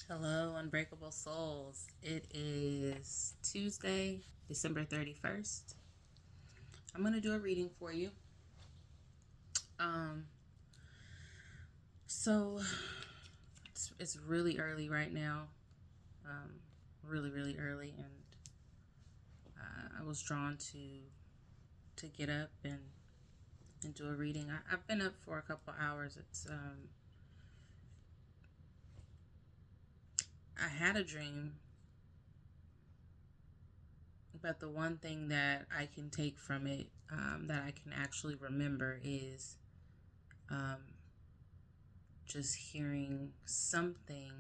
Hello, Unbreakable Souls. It is Tuesday, December 31st. I'm going to do a reading for you. Um, so it's really early right now. Really early, and I was drawn to get up and do a reading. I've been up for a couple hours. I had a dream, but the one thing that I can take from it, that I can actually remember is um, just hearing something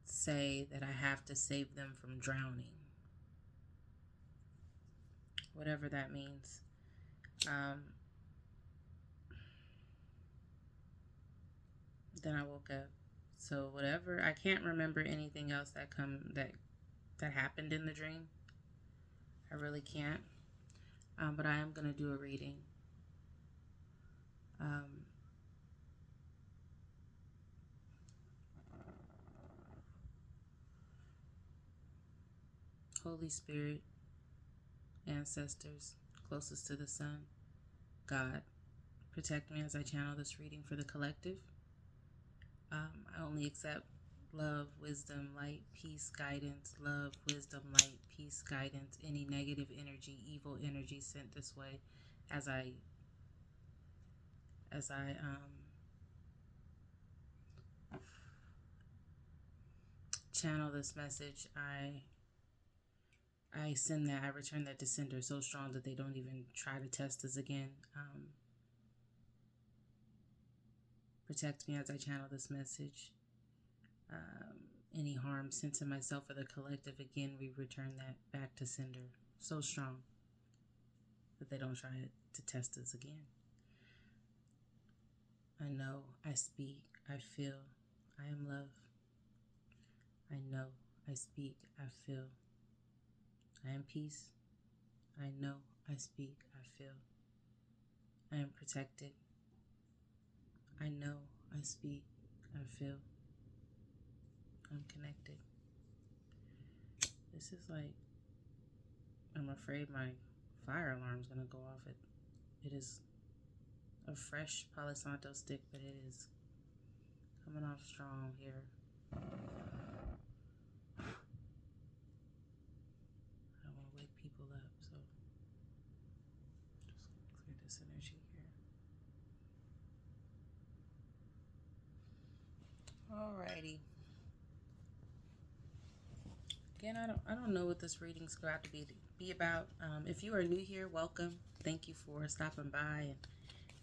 say that I have to save them from drowning, whatever that means. Um, then I woke up. So whatever, I can't remember anything else that happened in the dream. I really can't. But I am gonna do a reading. Um, Holy Spirit, ancestors, closest to the sun, God, protect me as I channel this reading for the collective. I only accept love, wisdom, light, peace, guidance, love, wisdom, light, peace, guidance, any negative energy, evil energy sent this way as I channel this message. I send that, I return that to sender so strong that they don't even try to test us again. Protect me as I channel this message. Any harm sent to myself or the collective, again, we return that back to sender so strong that they don't try to test us again. I know, I speak, I feel, I am love. I know, I speak, I feel, I am peace. I know, I speak, I feel, I am protected. I know, I speak, I feel, I'm connected. This is like, I'm afraid my fire alarm is going to go off. It is a fresh Palo Santo stick, but it is coming off strong here. I don't want to wake people up, so just clear this energy here. Alrighty. Again, I don't know what this reading's going to be about. If you are new here, welcome. Thank you for stopping by and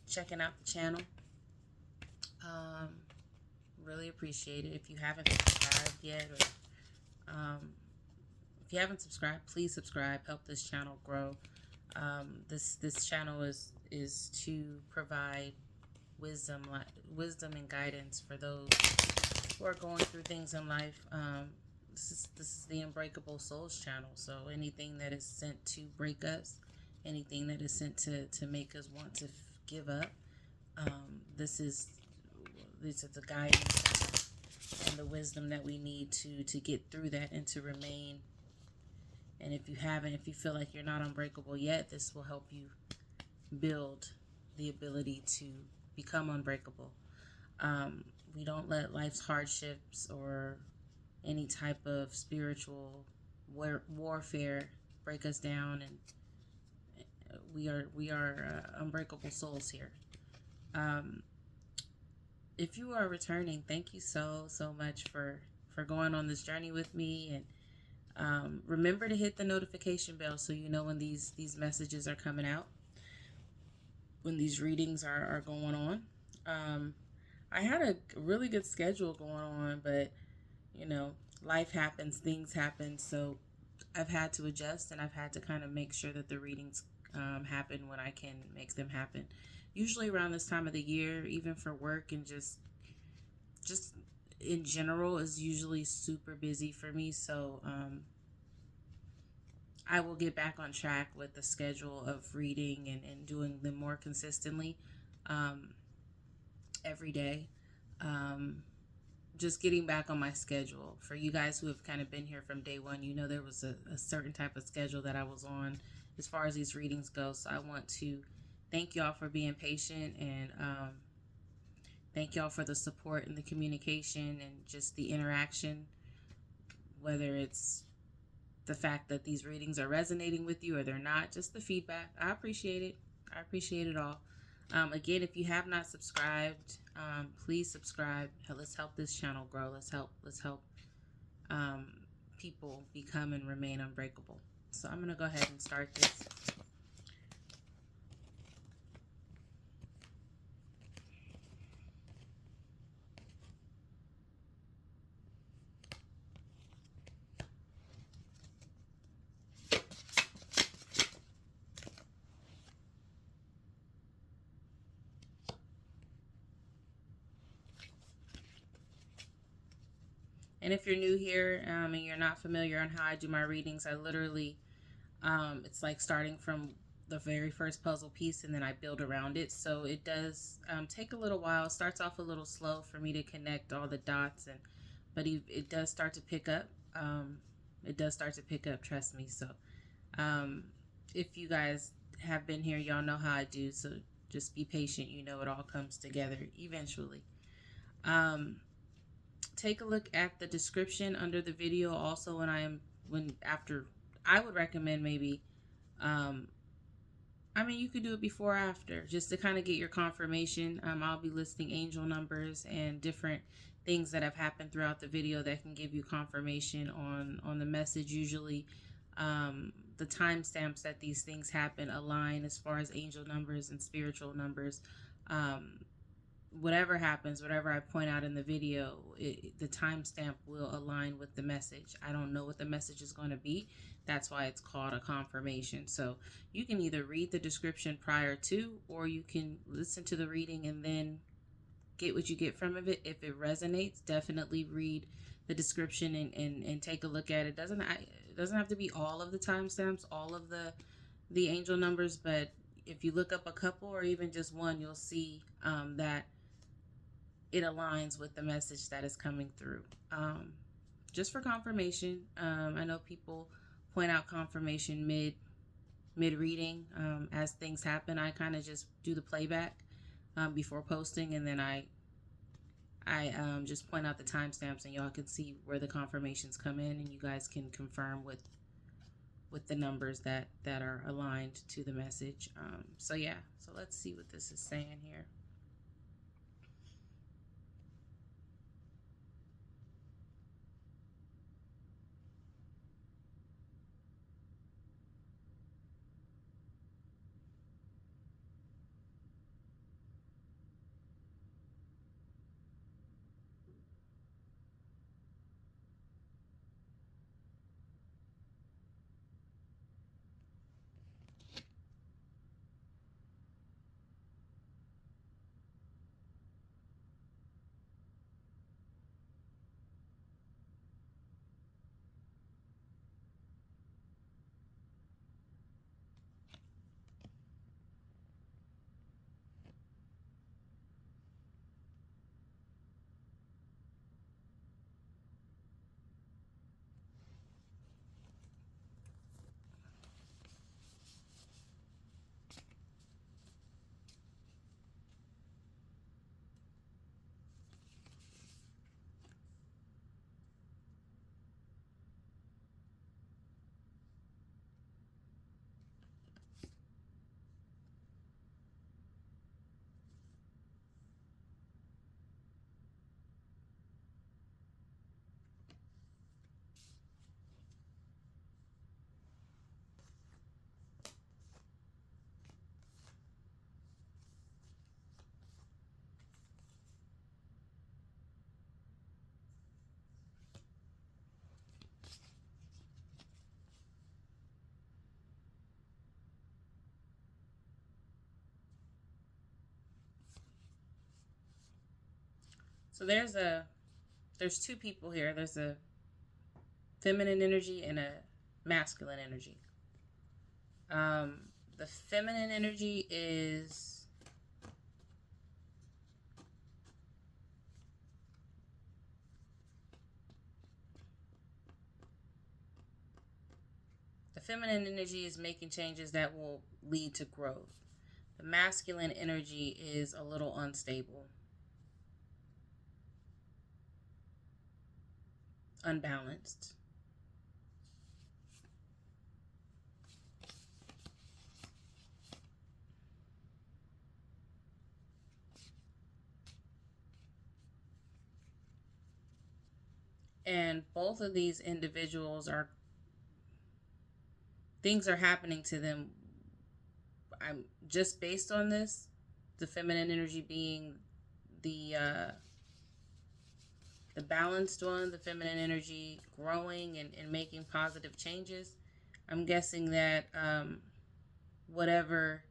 checking out the channel. Really appreciate it. If you haven't subscribed yet, or if you haven't subscribed, please subscribe. Help this channel grow. This channel is to provide wisdom and guidance for those who are going through things in life. This is the Unbreakable Souls channel. So anything that is sent to break us, anything that is sent to make us want to give up, this is the guidance and the wisdom that we need to get through that and to remain. And if you feel like you're not unbreakable yet, this will help you build the ability to become unbreakable. We don't let life's hardships or any type of spiritual warfare break us down, and we are unbreakable souls here. If you are returning, thank you so much for going on this journey with me, and remember to hit the notification bell so you know when these messages are coming out, when these readings are going on. I had a really good schedule going on, but life happens, things happen, so I've had to adjust, and I've had to kind of make sure that the readings happen when I can make them happen. Usually around this time of the year, even for work and just in general, is usually super busy for me. So I will get back on track with the schedule of reading and doing them more consistently every day. Um, just getting back on my schedule. For you guys who have kind of been here from day one, you know there was a certain type of schedule that I was on as far as these readings go. So I want to thank y'all for being patient, and thank y'all for the support and the communication and just the interaction, whether it's the fact that these readings are resonating with you or they're not, just the feedback. I appreciate it. I appreciate it all. Again, if you have not subscribed, please subscribe. Let's help this channel grow. Let's help um, people become and remain unbreakable. So I'm gonna go ahead and start this. And if you're new here and you're not familiar on how I do my readings, I literally, it's like starting from the very first puzzle piece and then I build around it. So it does take a little while. It starts off a little slow for me to connect all the dots, but it does start to pick up. It does start to pick up, trust me. So um, if you guys have been here, y'all know how I do. So just be patient. You know, it all comes together eventually. Um, Take a look at the description under the video. Also, after, I would recommend maybe, um, I mean, you could do it before or after, just to kind of get your confirmation. I'll be listing angel numbers and different things that have happened throughout the video that can give you confirmation on the message. Usually, the timestamps that these things happen align as far as angel numbers and spiritual numbers. Whatever happens, whatever I point out in the video, the timestamp will align with the message. I don't know what the message is going to be. That's why it's called a confirmation. So you can either read the description prior to, or you can listen to the reading and then get what you get from it. If it resonates, definitely read the description and take a look at it. It doesn't have to be all of the timestamps, all of the angel numbers, but if you look up a couple or even just one, you'll see that it aligns with the message that is coming through. Just for confirmation, I know people point out confirmation mid reading. As things happen, I kind of just do the playback before posting, and then I just point out the timestamps, and y'all can see where the confirmations come in, and you guys can confirm with the numbers that are aligned to the message. So yeah, so let's see what this is saying here. So there's two people here. There's a feminine energy and a masculine energy. The feminine energy is feminine energy is making changes that will lead to growth. The masculine energy is a little unstable, unbalanced. And both of these individuals are, things are happening to them. I'm just based on this, the feminine energy being the the balanced one, the feminine energy growing and making positive changes. I'm guessing that whatever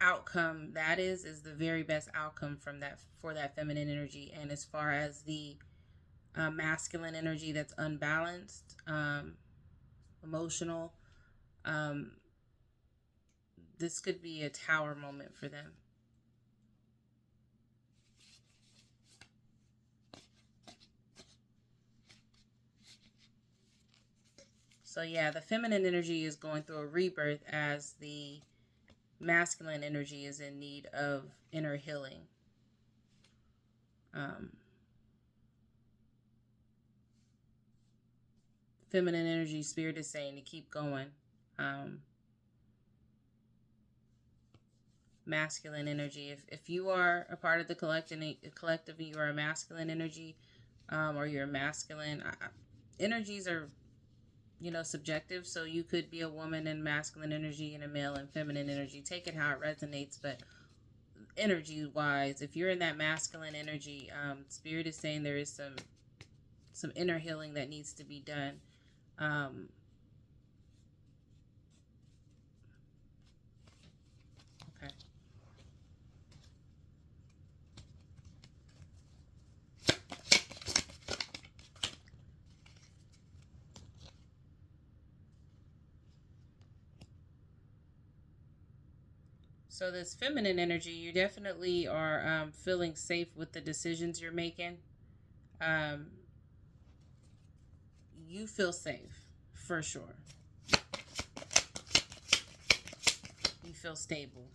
outcome that is the very best outcome from that, for that feminine energy. And as far as the masculine energy that's unbalanced, emotional, um, this could be a tower moment for them. So yeah, the feminine energy is going through a rebirth as the masculine energy is in need of inner healing. Feminine energy, spirit is saying to keep going. Masculine energy, if you are a part of the collective and you are a masculine energy, or you're a masculine, energies are, subjective. So you could be a woman in masculine energy and a male in feminine energy. Take it how it resonates. But energy wise, if you're in that masculine energy, spirit is saying there is some inner healing that needs to be done. Okay. So this feminine energy, you definitely are feeling safe with the decisions you're making. Um, you feel safe, for sure. You feel stable.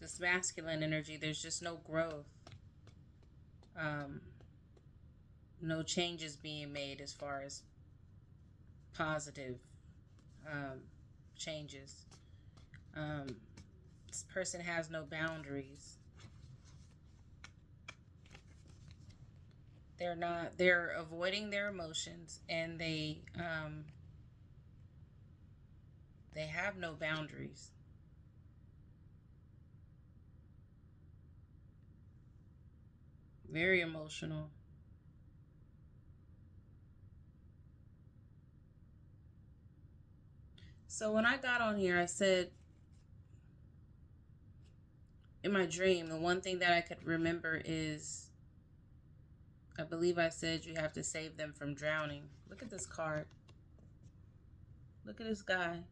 This masculine energy, there's just no growth. Um, no changes being made as far as positive changes. This person has no boundaries. They're avoiding their emotions, and they have no boundaries. Very emotional. So when I got on here, I said, in my dream, the one thing that I could remember is, I believe I said you have to save them from drowning. Look at this card. Look at this guy.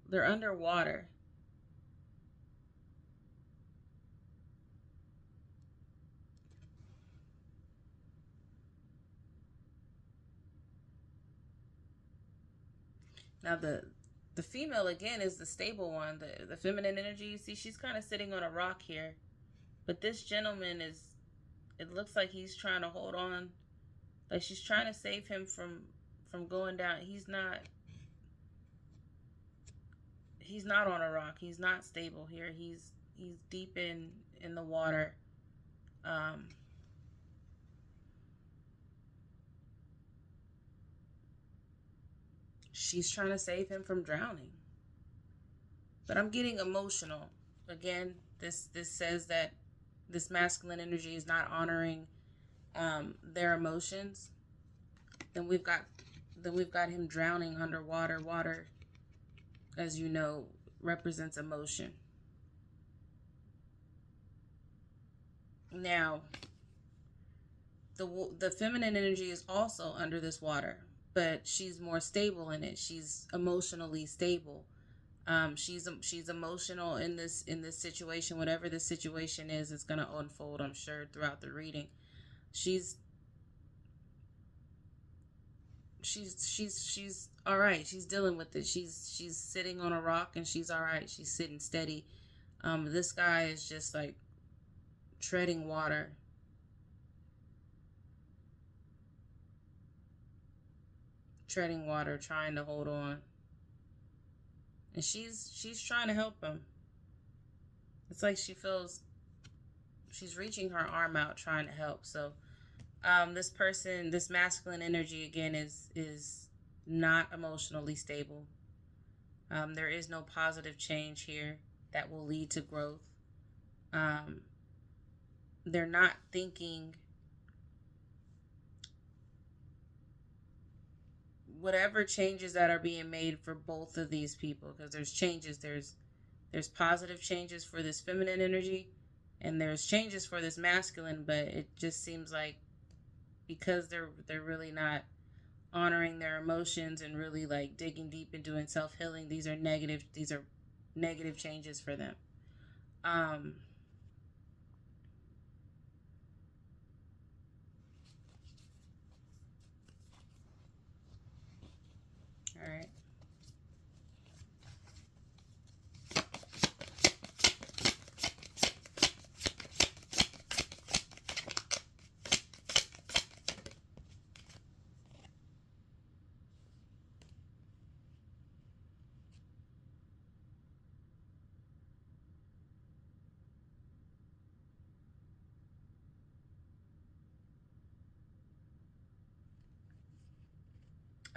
They're underwater. Now the female again is the stable one, the feminine energy. You see, she's kind of sitting on a rock here, but this gentleman is. It looks like he's trying to hold on, like she's trying to save him from going down. He's not. He's not on a rock. He's not stable here. He's deep in the water. Um, she's trying to save him from drowning. But I'm getting emotional. Again, this says that this masculine energy is not honoring their emotions. Then we've got him drowning underwater. Water, as you know, represents emotion. Now, the feminine energy is also under this water, but she's more stable in it. She's emotionally stable. She's emotional in this situation. Whatever this situation is, it's gonna unfold, I'm sure, throughout the reading. She's she's all right. She's dealing with it. She's sitting on a rock and she's all right. She's sitting steady. This guy is just like treading water, trying to hold on, and she's trying to help him. It's like she feels she's reaching her arm out, trying to help. So, this person, this masculine energy again is not emotionally stable. There is no positive change here that will lead to growth. Um, they're not thinking whatever changes that are being made for both of these people, because there's changes. There's positive changes for this feminine energy, and there's changes for this masculine. But it just seems like because they're really not honoring their emotions and really like digging deep and doing self-healing, these are negative changes for them. um all right.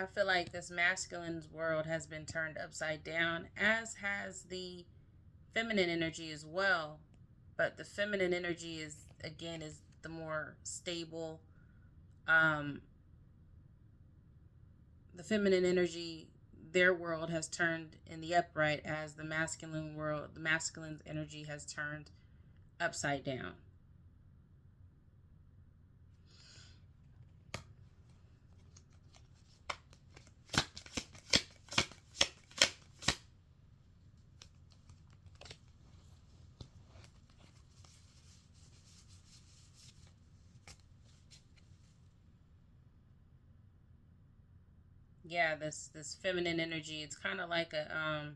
I feel like this masculine's world has been turned upside down, as has the feminine energy as well. But the feminine energy is the more stable. um the feminine energy, their world has turned in the upright, as the masculine's energy has turned upside down. Yeah, this feminine energy, it's kind of like a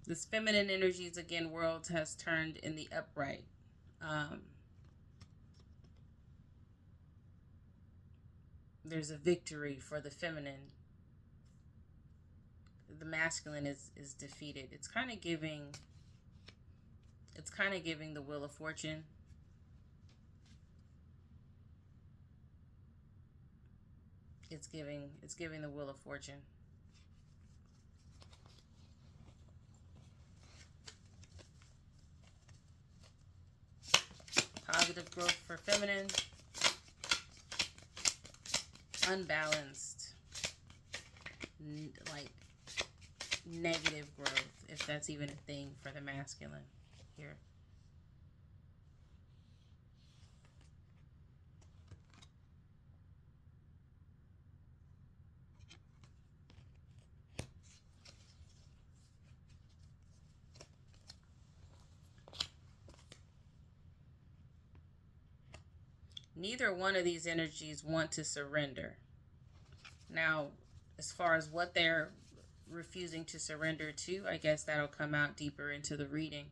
this feminine energies again world has turned in the upright. um there's a victory for the feminine. The masculine is defeated. It's kind of giving the wheel of fortune. It's giving the wheel of fortune. Positive growth for feminine, unbalanced, like negative growth, if that's even a thing for the masculine here. Neither one of these energies want to surrender. Now, as far as what they're refusing to surrender to, I guess that'll come out deeper into the reading.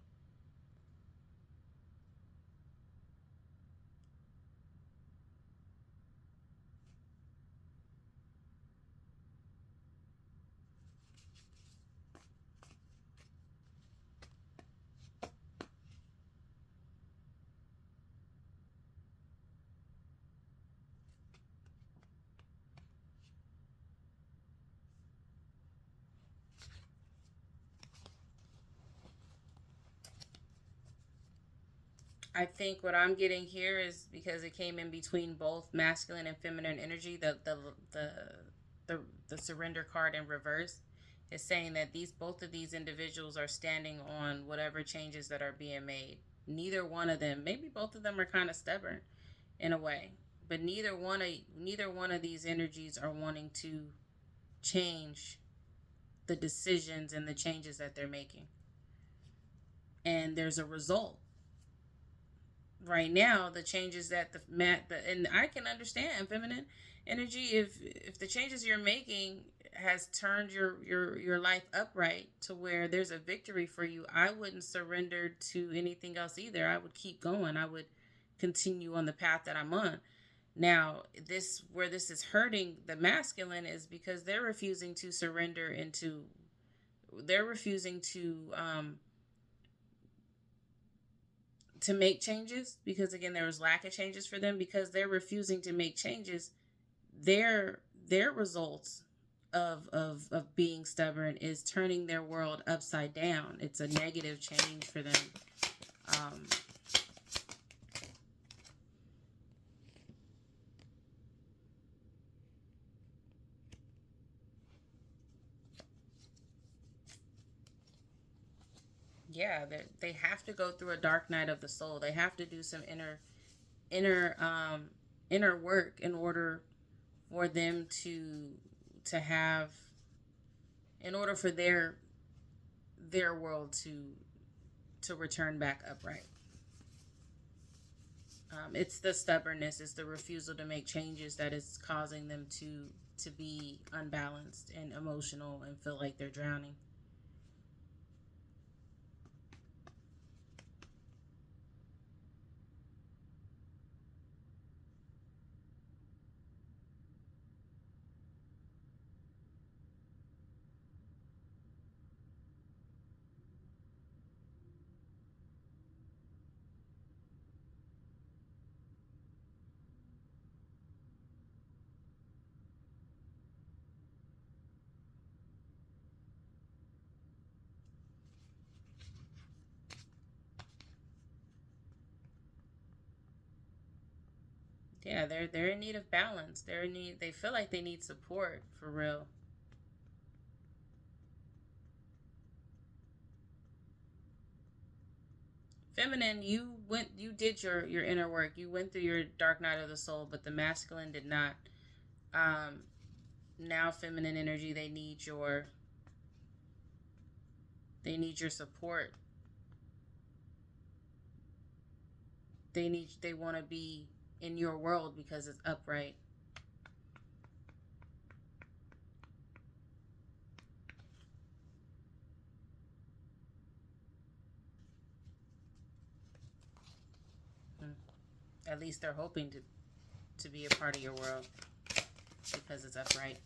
I think what I'm getting here is because it came in between both masculine and feminine energy. The the surrender card in reverse is saying that these both of these individuals are standing on whatever changes that are being made. Neither one of them, maybe both of them are kind of stubborn. in a way. But neither one of these energies are wanting to change the decisions and the changes that they're making. And there's a result. Right now, the changes that and I can understand feminine energy, if the changes you're making has turned your life upright to where there's a victory for you, I wouldn't surrender to anything else either. I would keep going. I would continue on the path that I'm on. Now, this is hurting the masculine is because they're refusing to surrender into, they're refusing to make changes, because again there was lack of changes for them, because they're refusing to make changes. Their results of being stubborn is turning their world upside down. It's a negative change for them. um, yeah, they have to go through a dark night of the soul. They have to do some inner inner work in order for them to have, in order for their world to return back upright. It's the stubbornness, it's the refusal to make changes that is causing them to be unbalanced and emotional and feel like they're drowning. Yeah, they're in need of balance. They feel like they need support for real. Feminine, you did your inner work. You went through your dark night of the soul, but the masculine did not. Um, Now feminine energy, they need your support. They want to be in your world because it's upright. Mm. At least they're hoping to be a part of your world because it's upright.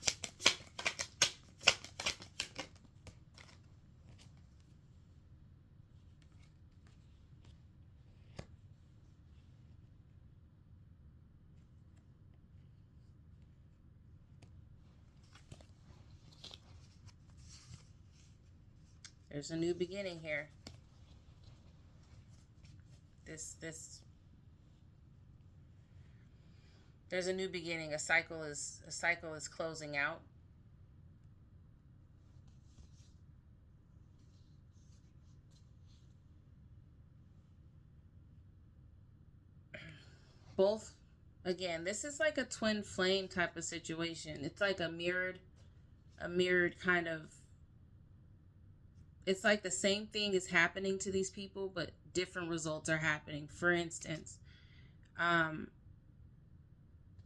There's a new beginning here. This There's a new beginning. A cycle is closing out. Both, again, this is like a twin flame type of situation. It's like a mirrored kind of, it's like the same thing is happening to these people, but different results are happening. For instance, um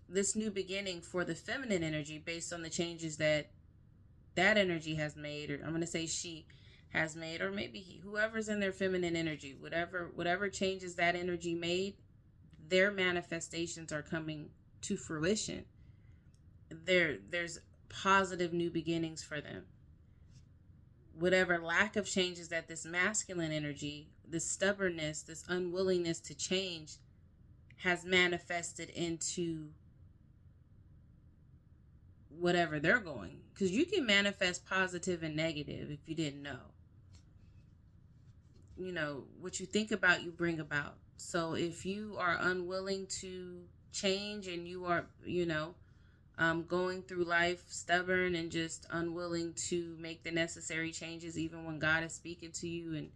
this new beginning for the feminine energy, based on the changes that energy has made, or I'm going to say she has made, or maybe whoever's in their feminine energy, whatever changes that energy made, their manifestations are coming to fruition. There's positive new beginnings for them. Whatever lack of changes that this masculine energy, this stubbornness, this unwillingness to change has manifested into whatever they're going, because you can manifest positive and negative. If you didn't know, what you think about, you bring about. So if you are unwilling to change, and you are going through life stubborn and just unwilling to make the necessary changes, even when God is speaking to you, and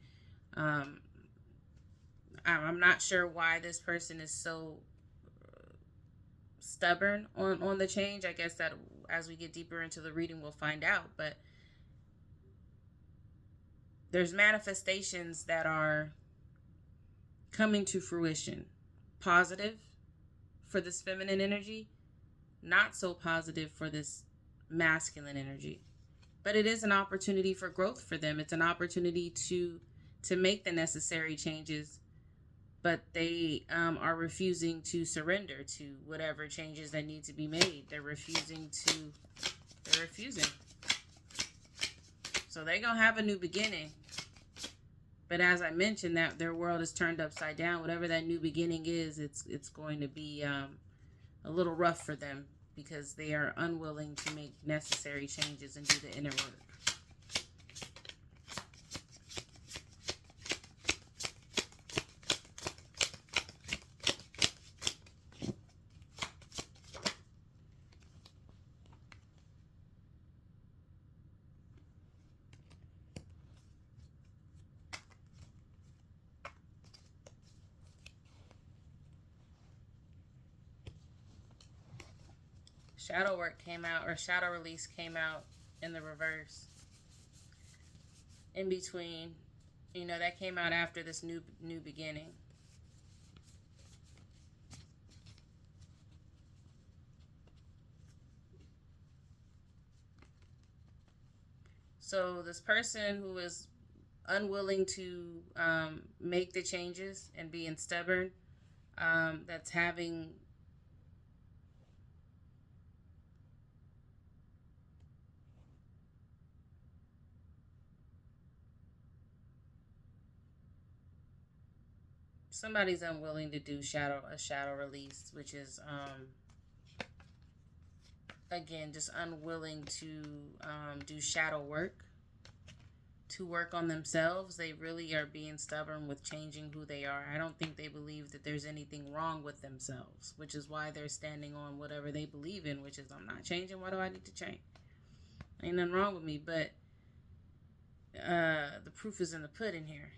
I'm not sure why this person is so stubborn on the change. I guess that as we get deeper into the reading, we'll find out. But there's manifestations that are coming to fruition. Positive for this feminine energy, not so positive for this masculine energy. But it is an opportunity for growth for them. It's an opportunity to make the necessary changes, but they are refusing to surrender to whatever changes that need to be made. They're refusing. So they're going to have a new beginning. But as I mentioned, that their world is turned upside down. Whatever that new beginning is, it's going to be a little rough for them because they are unwilling to make necessary changes and do the inner work. Shadow work came out, or shadow release came out in the reverse. In between, that came out after this new beginning. So this person who is unwilling to make the changes and being stubborn, that's having somebody's unwilling to do a shadow release, which is again just unwilling to do shadow work, to work on themselves. They really are being stubborn with changing who they are. I don't think they believe that there's anything wrong with themselves, which is why they're standing on whatever they believe in, which is, I'm not changing. Why do I need to change? Ain't nothing wrong with me. But the proof is in the pudding here.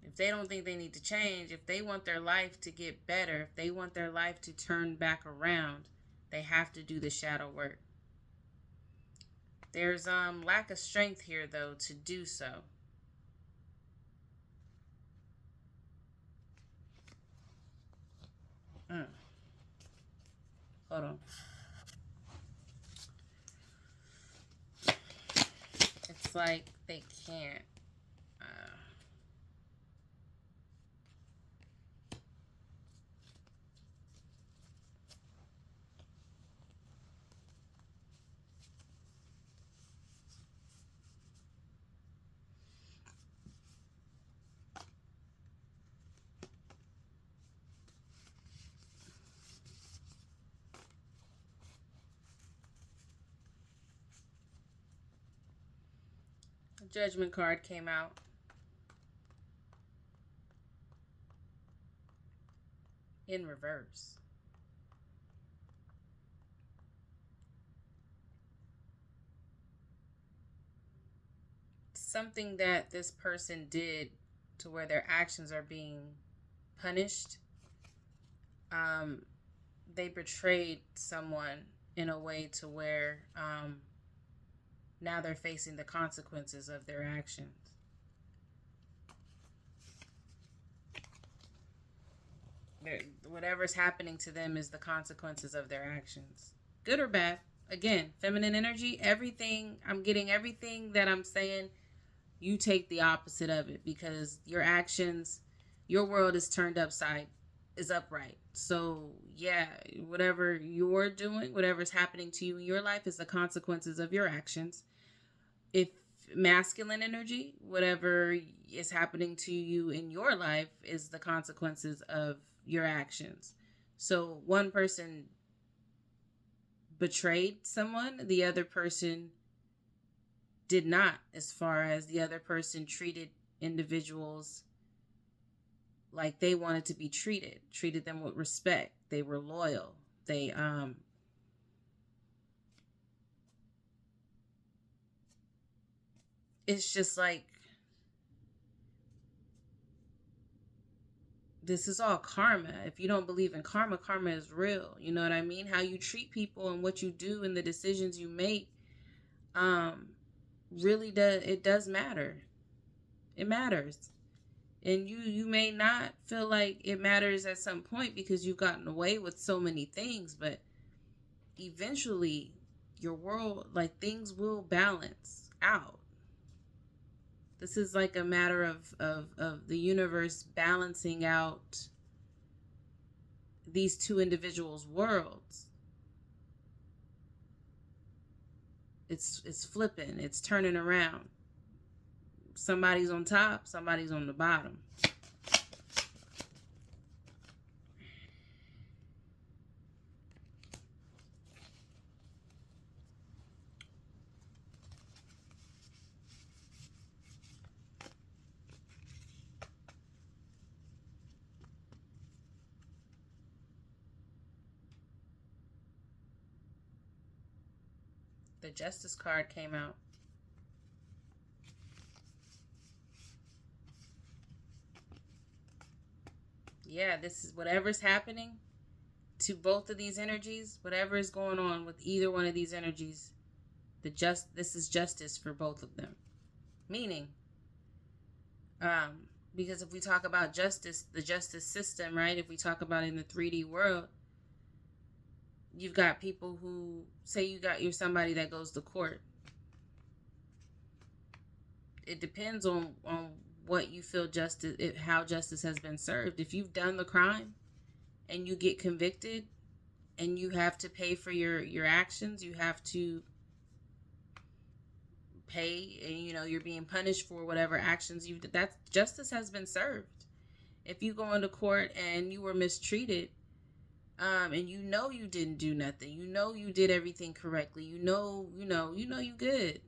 If they don't think they need to change, if they want their life to get better, if they want their life to turn back around, they have to do the shadow work. There's lack of strength here, though, to do so. Hold on. It's like they can't. Judgment card came out. In reverse. Something that this person did to where their actions are being punished. They betrayed someone in a way to where now they're facing the consequences of their actions. Whatever's happening to them is the consequences of their actions. Good or bad. Again, feminine energy, everything, I'm getting everything that I'm saying, you take the opposite of it, because your actions, your world is turned is upright. So yeah, whatever you're doing, whatever's happening to you in your life is the consequences of your actions. If masculine energy, whatever is happening to you in your life is the consequences of your actions. So one person betrayed someone, the other person did not, as far as the other person treated individuals like they wanted to be treated them with respect. They were loyal. They it's just like this is all karma. If you don't believe in karma, karma is real. You know what I mean? How you treat people and what you do and the decisions you make, um, really does matter. It matters. And you may not feel like it matters at some point because you've gotten away with so many things, but eventually your world, like, things will balance out. This is like a matter of the universe balancing out these two individuals' worlds. It's flipping, it's turning around. Somebody's on top, somebody's on the bottom. The Justice card came out. Yeah, this is whatever's happening to both of these energies, whatever is going on with either one of these energies, this is justice for both of them. Meaning, because if we talk about justice, the justice system, right? If we talk about it in the 3D world, you've got people who say you're somebody that goes to court. It depends on what you feel how justice has been served. If you've done the crime and you get convicted and you have to pay for your actions, you have to pay, and you're being punished for whatever actions that justice has been served. If you go into court and you were mistreated, and you didn't do nothing, you did everything correctly, you good.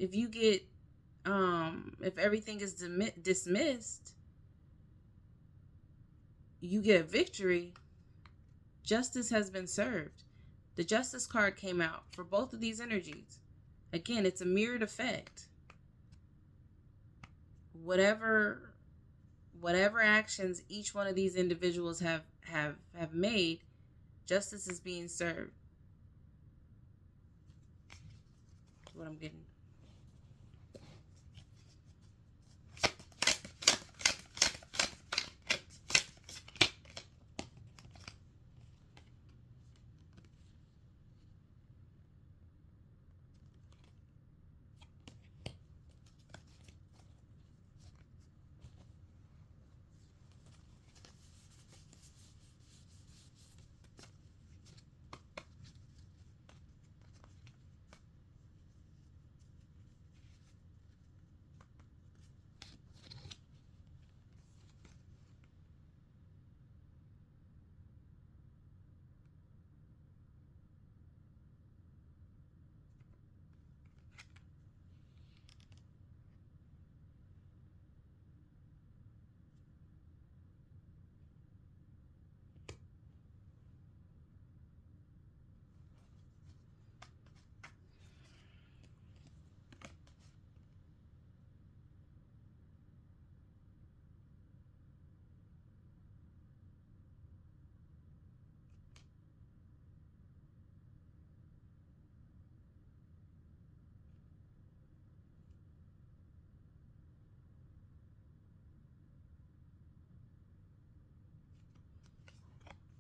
If you get if everything is dismissed, you get a victory. Justice has been served. The Justice card came out for both of these energies. Again, it's a mirrored effect. Whatever actions each one of these individuals have made, justice is being served. That's what I'm getting.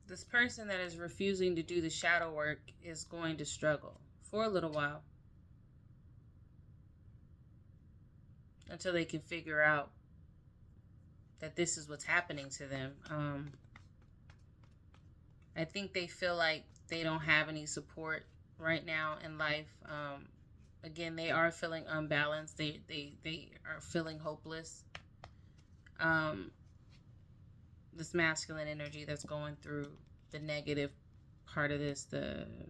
This person that is refusing to do the shadow work is going to struggle for a little while until they can figure out that this is what's happening to them. I think they feel like they don't have any support right now in life. Again, they are feeling unbalanced. They are feeling hopeless. This masculine energy that's going through the negative part of this, and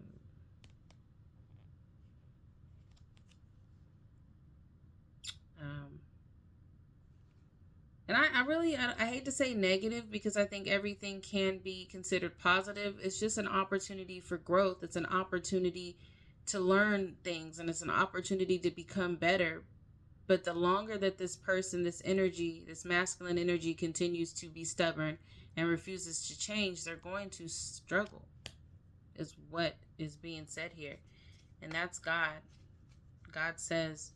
I hate to say negative because I think everything can be considered positive. It's just an opportunity for growth. It's an opportunity to learn things, and it's an opportunity to become better. But the longer that this person, this energy, this masculine energy continues to be stubborn and refuses to change, they're going to struggle, is what is being said here. And that's God. God says,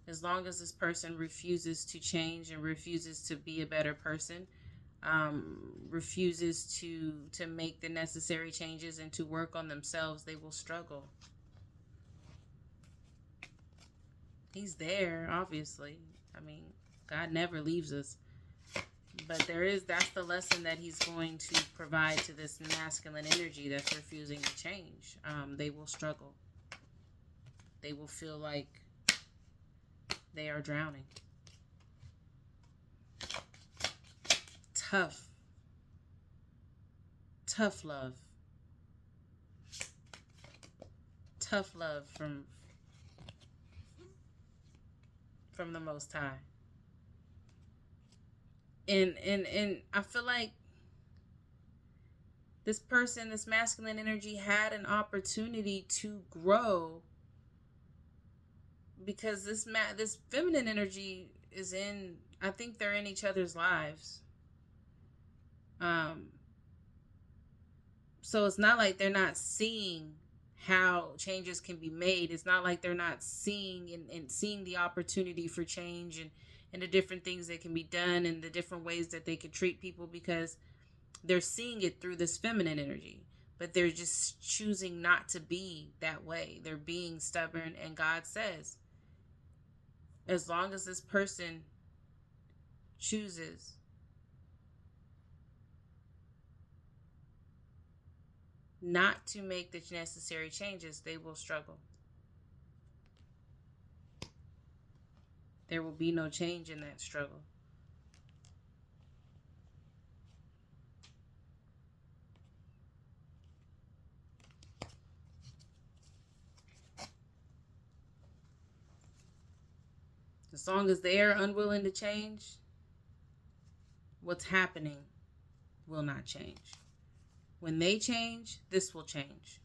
as long as this person refuses to change and refuses to be a better person, refuses to make the necessary changes and to work on themselves, they will struggle. He's there, obviously. I mean, God never leaves us. But that's the lesson that he's going to provide to this masculine energy that's refusing to change. They will struggle. They will feel like they are drowning. Tough love. Tough love from the Most High. And I feel like this person, this masculine energy, had an opportunity to grow, because this feminine energy is in, I think they're in each other's lives. So it's not like they're not seeing how changes can be made. It's not like they're not seeing and seeing the opportunity for change and the different things that can be done and the different ways that they can treat people, because they're seeing it through this feminine energy. But they're just choosing not to be that way. They're being stubborn, and God says, as long as this person chooses not to make the necessary changes, they will struggle. There will be no change in that struggle. As long as they are unwilling to change, what's happening will not change. When they change, this will change.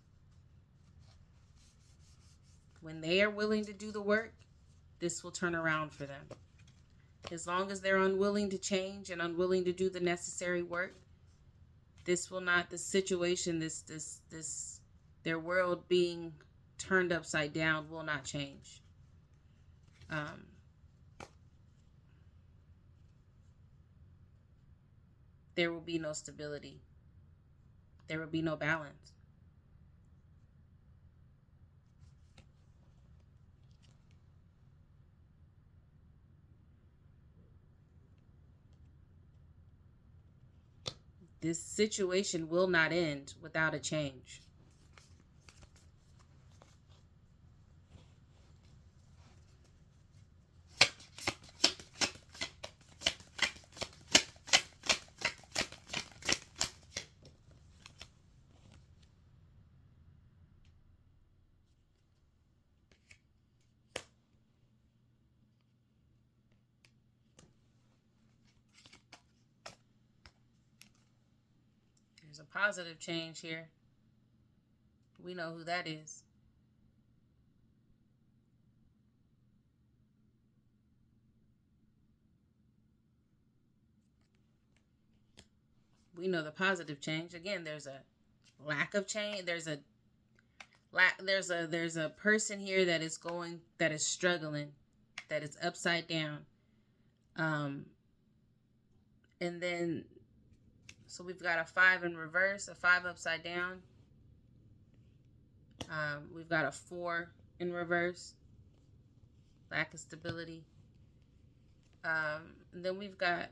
When they are willing to do the work, this will turn around for them. As long as they're unwilling to change and unwilling to do the necessary work, this will not, the situation, their world being turned upside down will not change. There will be no stability. There will be no balance. This situation will not end without a change. There's a positive change here. We know who that is. We know the positive change. Again, there's a lack of change. There's a person here that is struggling, that is upside down. And then, so we've got a 5 in reverse, a 5 upside down. We've got a 4 in reverse, lack of stability. And then we've got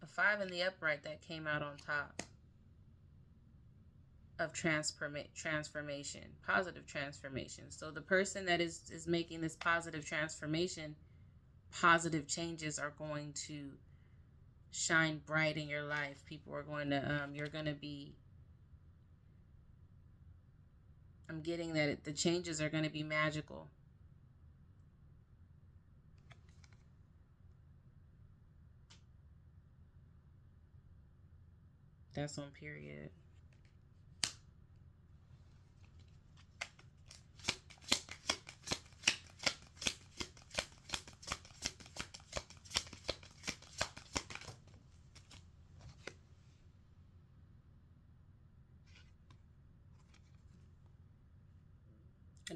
a 5 in the upright that came out on top of transformation, positive transformation. So the person that is making this positive transformation, positive changes are going to shine bright in your life. People are going to, you're going to be, I'm getting that the changes are going to be magical. That's on period.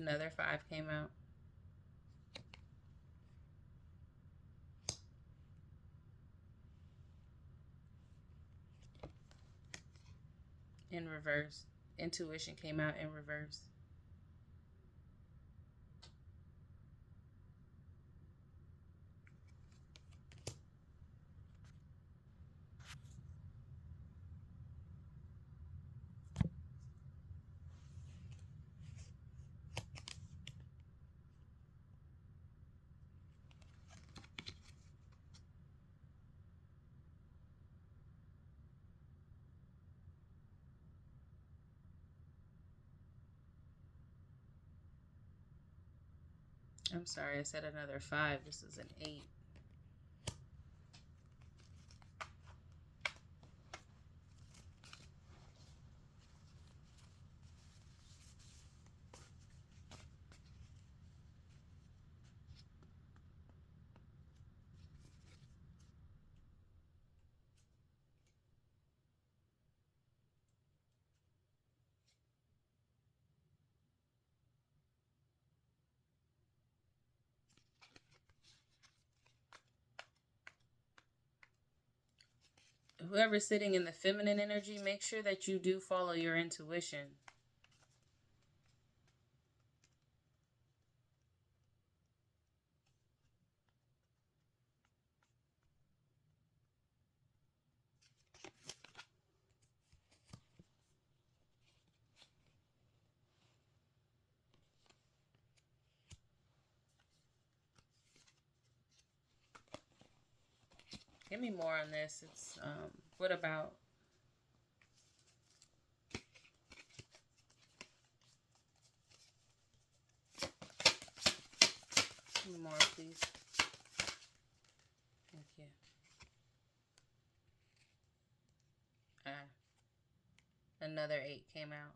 Another 5 came out. In reverse. Intuition came out in reverse. I'm sorry, I said another 5. This is an 8. Whoever's sitting in the feminine energy, make sure that you do follow your intuition. Give me more on this. It's what about? Give me more, please. Thank you. Another 8 came out.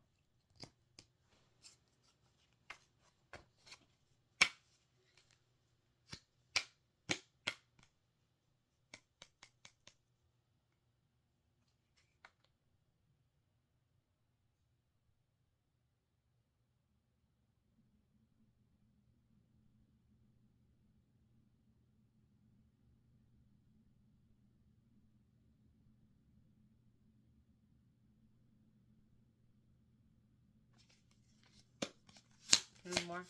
Any more?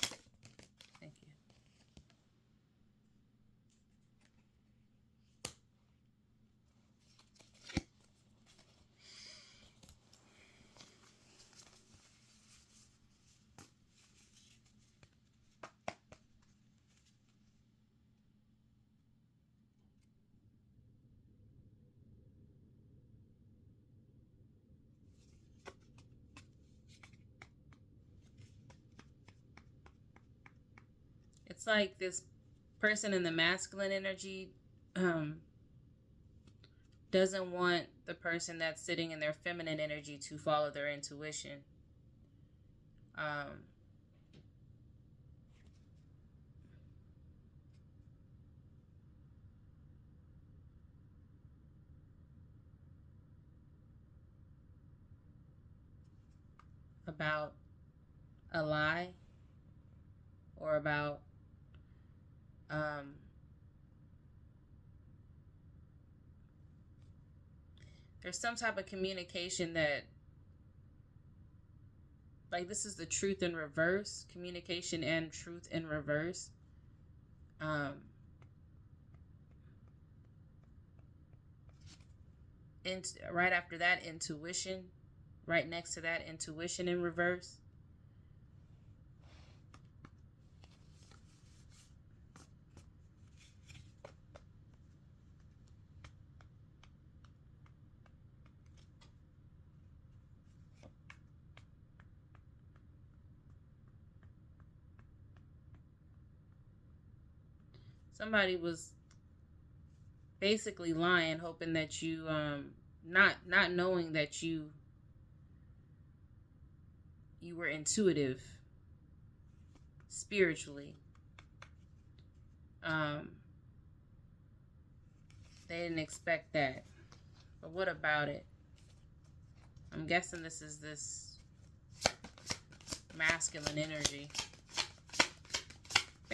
Thank you. It's like this person in the masculine energy doesn't want the person that's sitting in their feminine energy to follow their intuition. About a lie or about there's some type of communication that, like, this is the truth in reverse, communication and truth in reverse. And right after that, intuition. Right next to that, intuition in reverse. Somebody was basically lying, hoping that you not knowing that you were intuitive spiritually. They didn't expect that. But what about it? I'm guessing this is this masculine energy.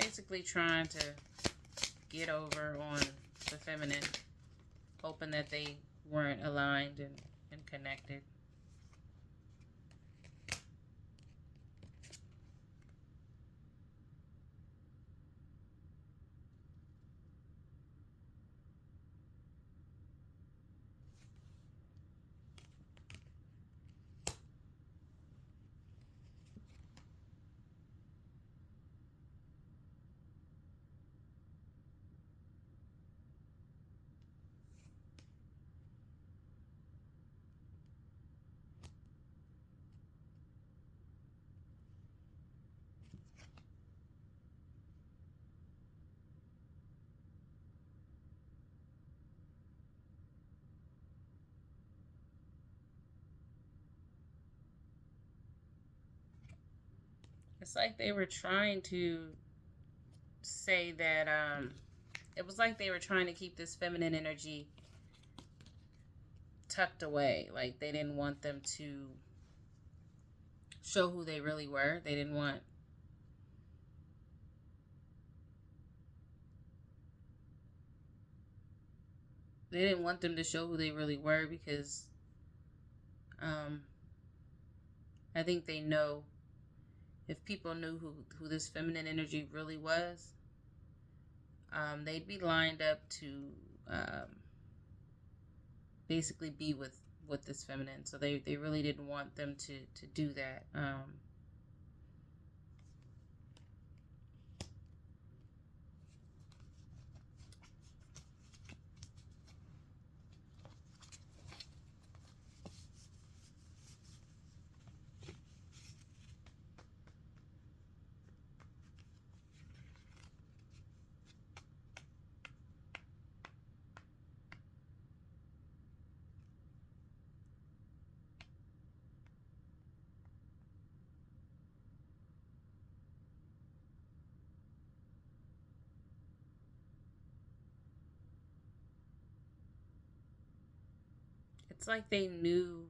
basically trying to get over on the feminine, hoping that they weren't aligned and connected. It's like they were trying to say that it was like they were trying to keep this feminine energy tucked away. Like they didn't want them to show who they really were. They didn't want them to show who they really were because um, I think they know if people knew who this feminine energy really was, they'd be lined up to um, basically be with this feminine. So they really didn't want them to do that. It's like they knew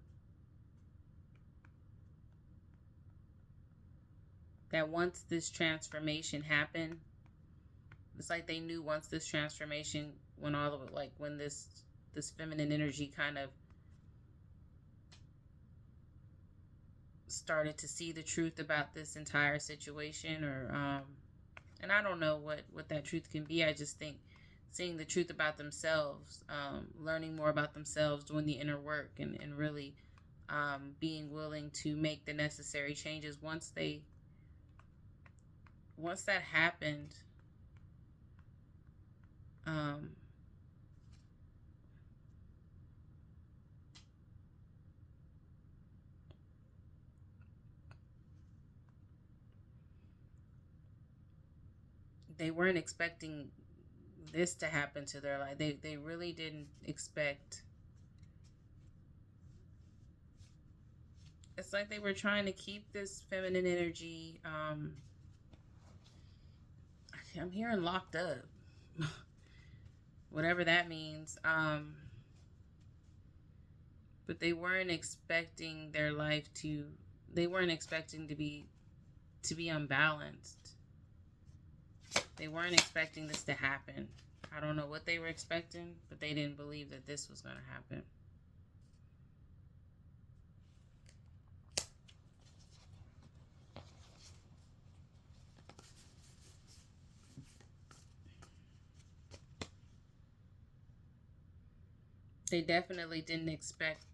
that once this transformation happened, it's like they knew once this transformation went all the way, like when this feminine energy kind of started to see the truth about this entire situation, or and I don't know what that truth can be. I just think seeing the truth about themselves, learning more about themselves, doing the inner work, and really being willing to make the necessary changes once that happened. um, they weren't expecting this to happen to their life. They really didn't expect. It's like they were trying to keep this feminine energy. I'm hearing locked up, whatever that means. But they weren't expecting their life to. They weren't expecting to be unbalanced. They weren't expecting this to happen. I don't know what they were expecting, but they didn't believe that this was going to happen. They definitely didn't expect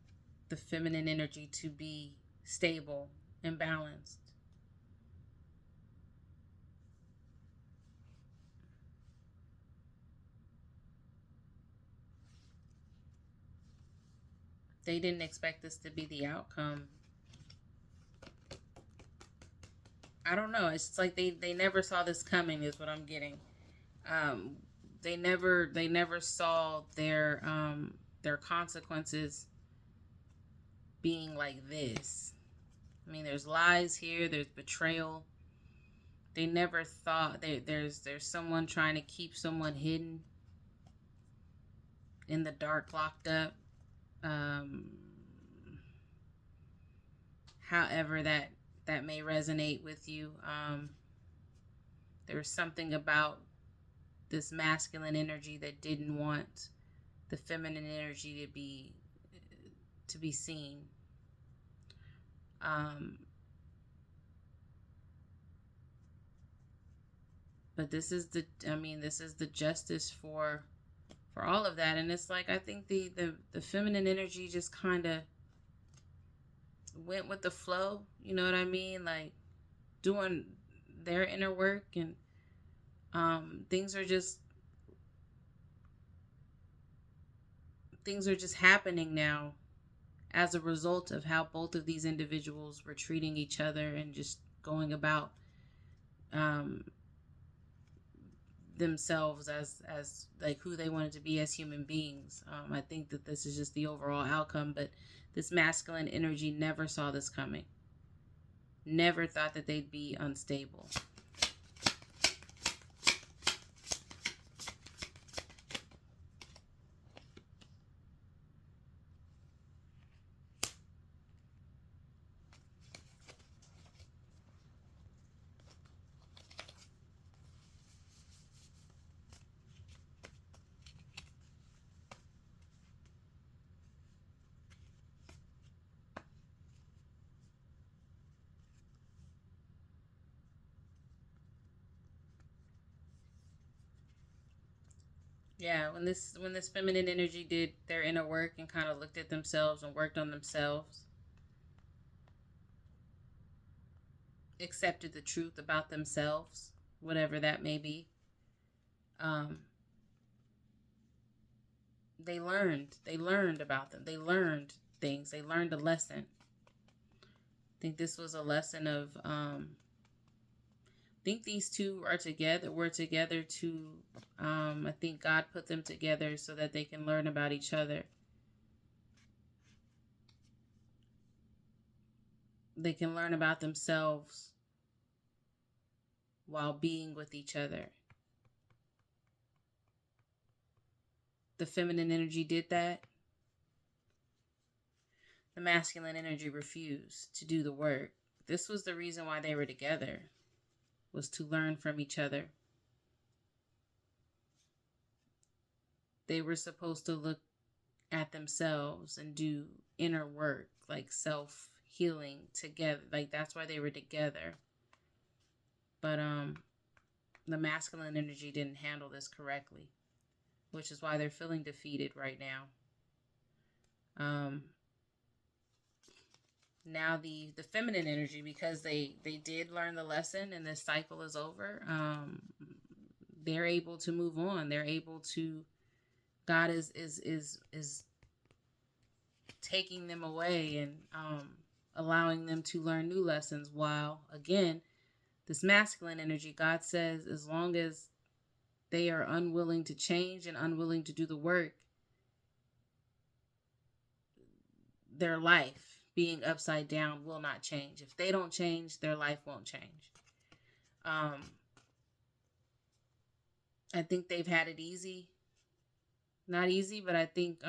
the feminine energy to be stable and balanced. They didn't expect this to be the outcome. I don't know. It's like they never saw this coming is what I'm getting. Um, they never saw their consequences being like this. I mean, there's lies here. There's betrayal. They never thought there's someone trying to keep someone hidden in the dark, locked up. Um, However that may resonate with you. There was something about this masculine energy that didn't want the feminine energy to be seen. Um, but this is the justice for all of that. And it's like, I think the feminine energy just kind of went with the flow. You know what I mean? Like doing their inner work, and things are just happening now as a result of how both of these individuals were treating each other and just going about um, themselves as like who they wanted to be as human beings. I think that this is just the overall outcome, but this masculine energy never saw this coming. Never thought that they'd be unstable. Yeah, when this feminine energy did their inner work and kind of looked at themselves and worked on themselves, accepted the truth about themselves, whatever that may be, um, they learned about them. They learned things. They learned a lesson. I think this was a lesson of I think these two were together to I think God put them together so that they can learn about each other. They can learn about themselves while being with each other. The feminine energy did that. The masculine energy refused to do the work. This was the reason why they were together, was to learn from each other. They were supposed to look at themselves and do inner work, like self healing together. Like that's why they were together. But the masculine energy didn't handle this correctly, which is why they're feeling defeated right now. Now the feminine energy, because they did learn the lesson and this cycle is over, they're able to move on. They're able to, God is taking them away and allowing them to learn new lessons, while again this masculine energy, God says, as long as they are unwilling to change and unwilling to do the work, their life being upside down will not change. If they don't change, their life won't change. I think they've had it easy. Not easy, but I think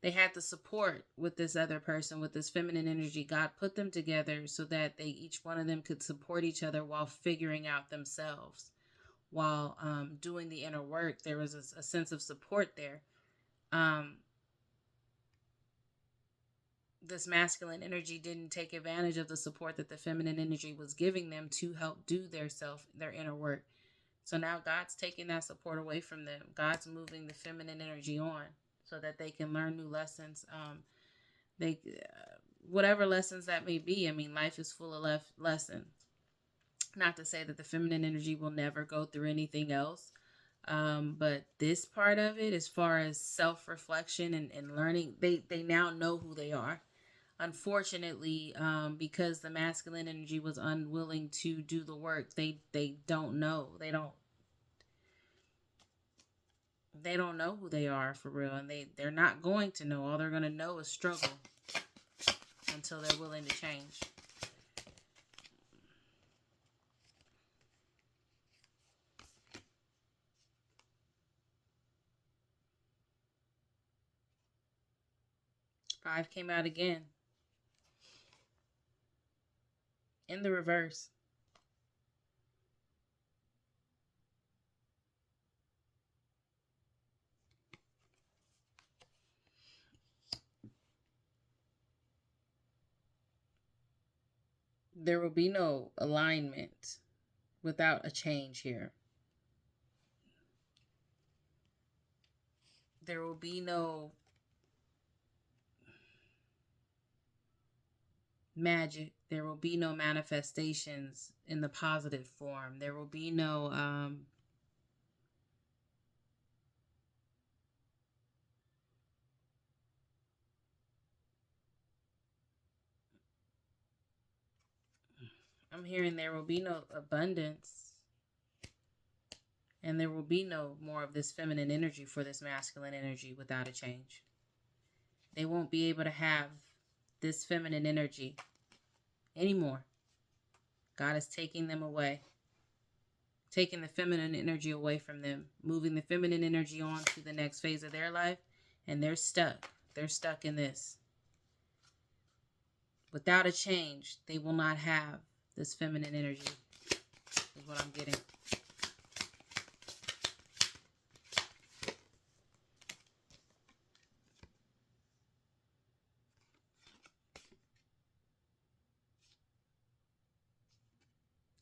they had the support with this other person, with this feminine energy. God put them together so that each one of them could support each other while figuring out themselves, while doing the inner work. There was a sense of support there. This masculine energy didn't take advantage of the support that the feminine energy was giving them to help do their inner work. So now God's taking that support away from them. God's moving the feminine energy on so that they can learn new lessons. Whatever lessons that may be. I mean, life is full of lessons. Not to say that the feminine energy will never go through anything else. But this part of it, as far as self-reflection and learning, they now know who they are. Unfortunately, because the masculine energy was unwilling to do the work, they don't know. They don't know who they are for real, and they're not going to know. All they're going to know is struggle until they're willing to change. Five came out again in the reverse. There will be no alignment without a change here. There will be no magic. There will be no manifestations in the positive form. There will be no I'm hearing there will be no abundance, and there will be no more of this feminine energy for this masculine energy without a change. They won't be able to have this feminine energy anymore. God is taking them away, taking the feminine energy away from them, moving the feminine energy on to the next phase of their life, and they're stuck. They're stuck in this. Without a change, they will not have this feminine energy, is what I'm getting.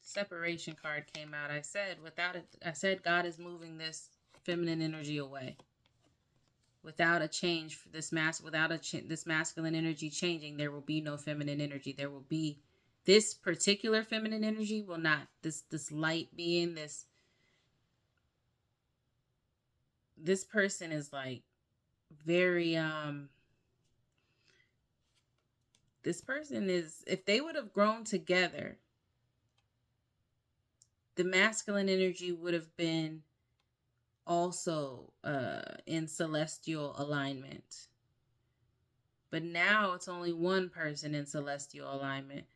Separation card came out. I said God is moving this feminine energy away. Without a change for this this masculine energy changing, there will be no feminine energy. There will be this particular feminine energy will not, this light being, this person is like very this person is, if they would have grown together, the masculine energy would have been also in celestial alignment. But now it's only one person in celestial alignment,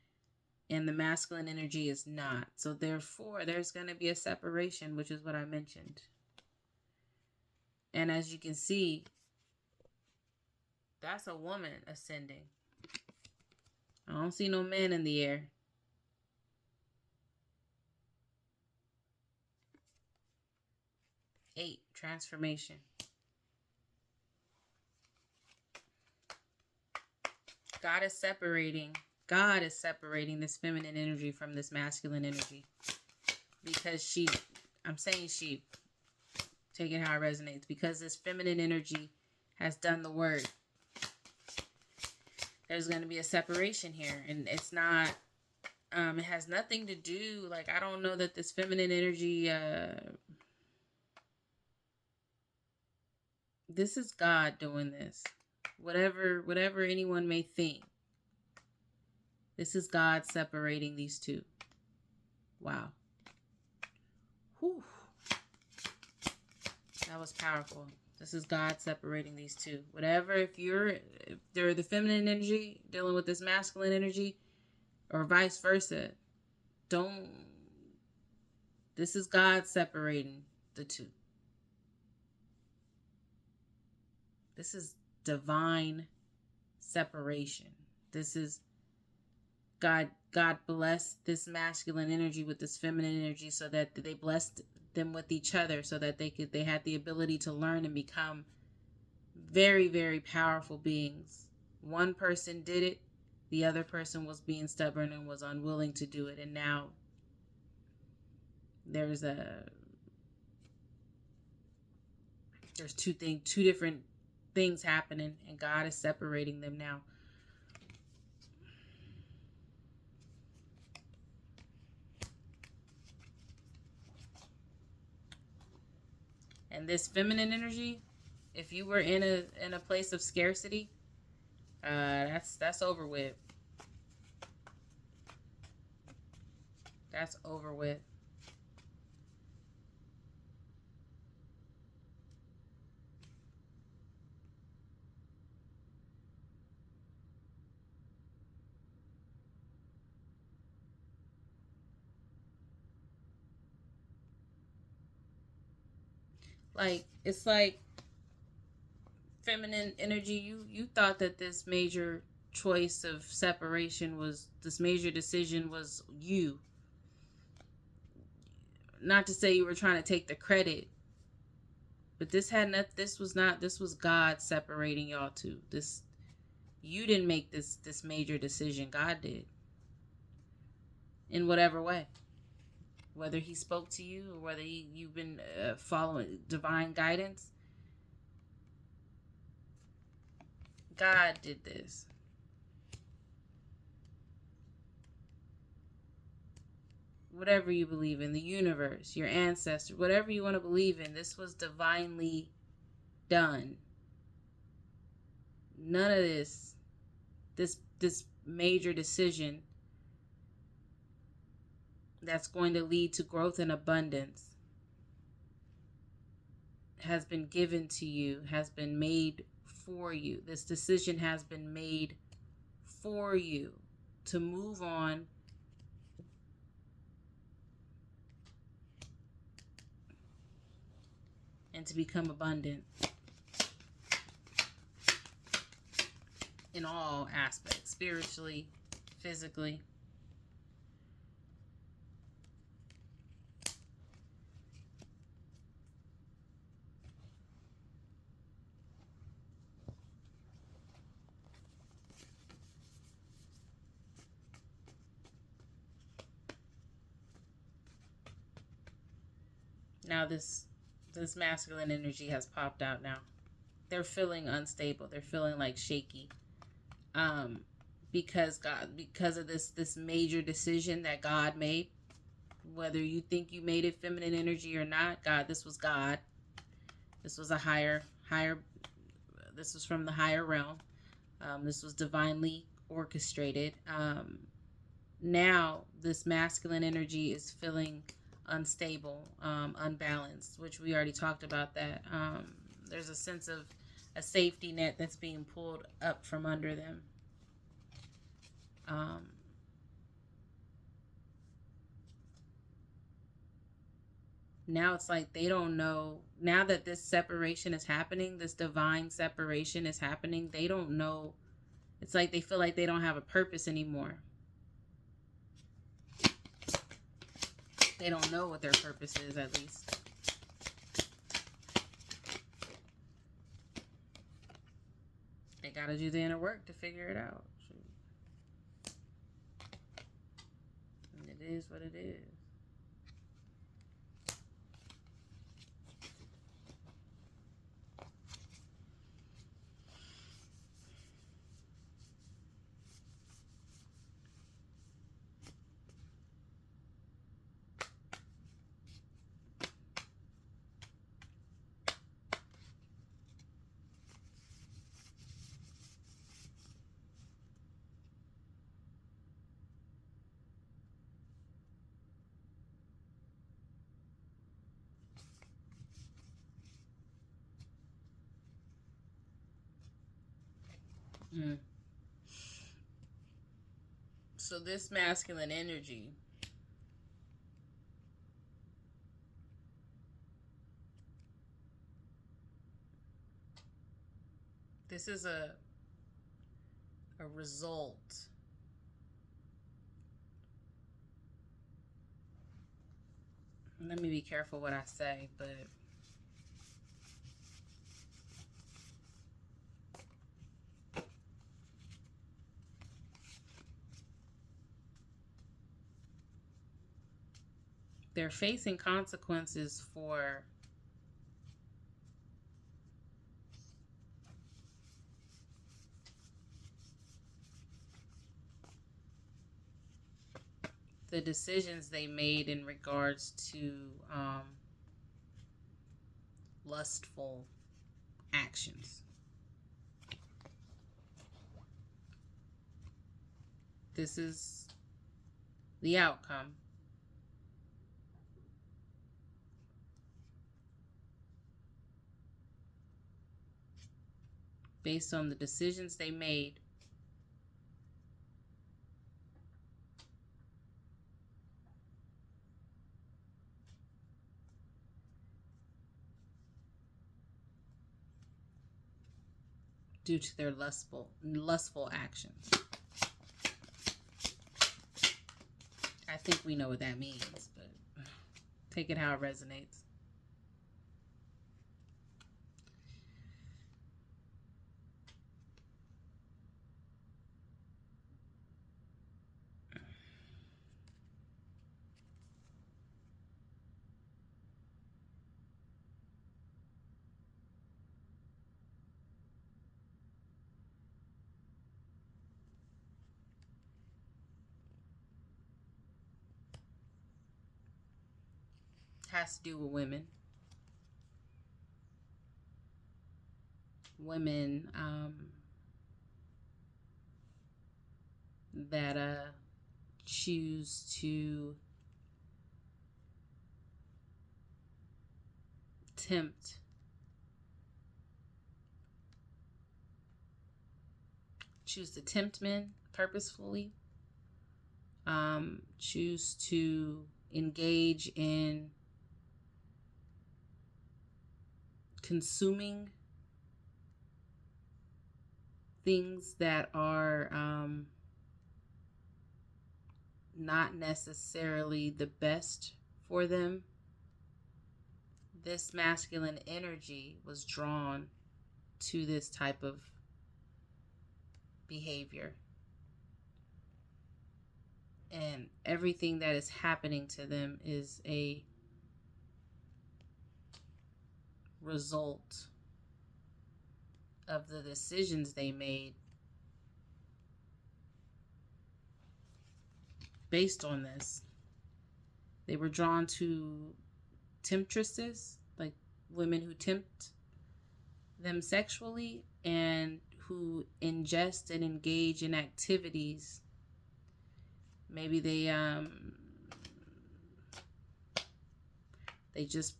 and the masculine energy is not. So therefore, there's going to be a separation, which is what I mentioned. And as you can see, that's a woman ascending. I don't see no man in the air. Eight, transformation. God is separating this feminine energy from this masculine energy. Because I'm saying she, take it how it resonates, because this feminine energy has done the work. There's going to be a separation here, and it's not, it has nothing to do, like, I don't know that this feminine energy, this is God doing this. Whatever anyone may think, this is God separating these two. Wow. Whew. That was powerful. This is God separating these two. Whatever, if they're the feminine energy dealing with this masculine energy, or vice versa, this is God separating the two. This is divine separation. This is God blessed this masculine energy with this feminine energy so that they blessed them with each other, so that they had the ability to learn and become very, very powerful beings. One person did it, the other person was being stubborn and was unwilling to do it, and now there's two different things happening, and God is separating them now. And this feminine energy, if you were in a place of scarcity, that's over with. That's over with. Like, it's like feminine energy, you thought that this major choice of separation was, this major decision was you. Not to say you were trying to take the credit, but this was God separating y'all two. You didn't make this major decision, God did. in whatever way. Whether he spoke to you or whether you've been following divine guidance, God did this. Whatever you believe in, the universe, your ancestors, whatever you want to believe in, this was divinely done. None of this major decision that's going to lead to growth and abundance has been given to you, has been made for you. This decision has been made for you to move on and to become abundant in all aspects, spiritually, physically. Now this masculine energy has popped out now. They're feeling unstable. They're feeling like shaky. Because of this major decision that God made. Whether you think you made it feminine energy or not, this was God. This was a higher this was from the higher realm. This was divinely orchestrated. Now this masculine energy is feeling unstable, unbalanced, which we already talked about that. There's a sense of a safety net that's being pulled up from under them. Now it's like they don't know. Now that this separation is happening, this divine separation is happening, they don't know. It's like they feel like they don't have a purpose anymore. They don't know what their purpose is, at least. They got to do the inner work to figure it out. And it is what it is. So this masculine energy, this is a result let me be careful what I say, but they're facing consequences for the decisions they made in regards to lustful actions. This is the outcome. Based on the decisions they made due to their lustful actions. I think we know what that means, but take it how it resonates. has to do with women. Women that choose to tempt, men purposefully, choose to engage in consuming things that are not necessarily the best for them. This masculine energy was drawn to this type of behavior. And everything that is happening to them is a result of the decisions they made based on this. They were drawn to temptresses, like women who tempt them sexually and who ingest and engage in activities. Maybe they just,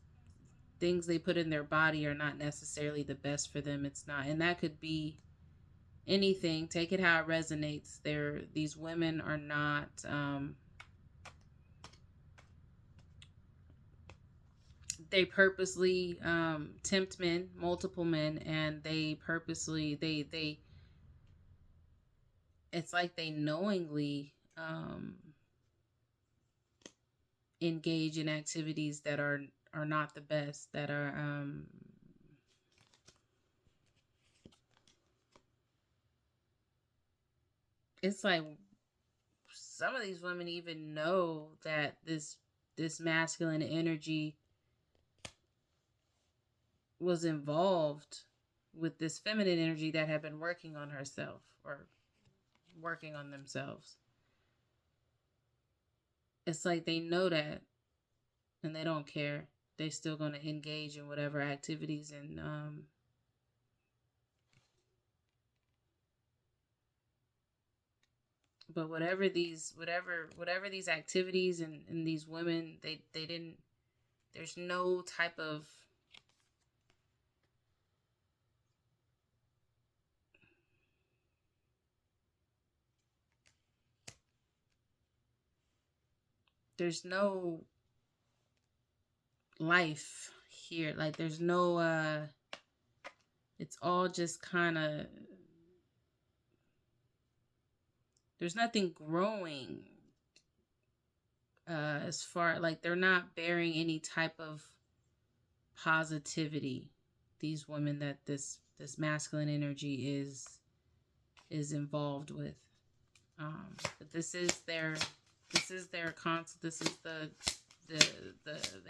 things they put in their body are not necessarily the best for them. It's not. And that could be anything. Take it how it resonates. These women are not they purposely tempt men, multiple men, and they purposely they it's like they knowingly engage in activities that are not the best, that are it's like some of these women even know that this masculine energy was involved with this feminine energy that had been working on herself or working on themselves. It's like they know that and they don't care. They're still going to engage in whatever activities and but whatever these activities and these women, they didn't, there's no type of there's no life here. Like there's no it's all just kind of, there's nothing growing as far, like they're not bearing any type of positivity, these women that this masculine energy is involved with. But this is their this is the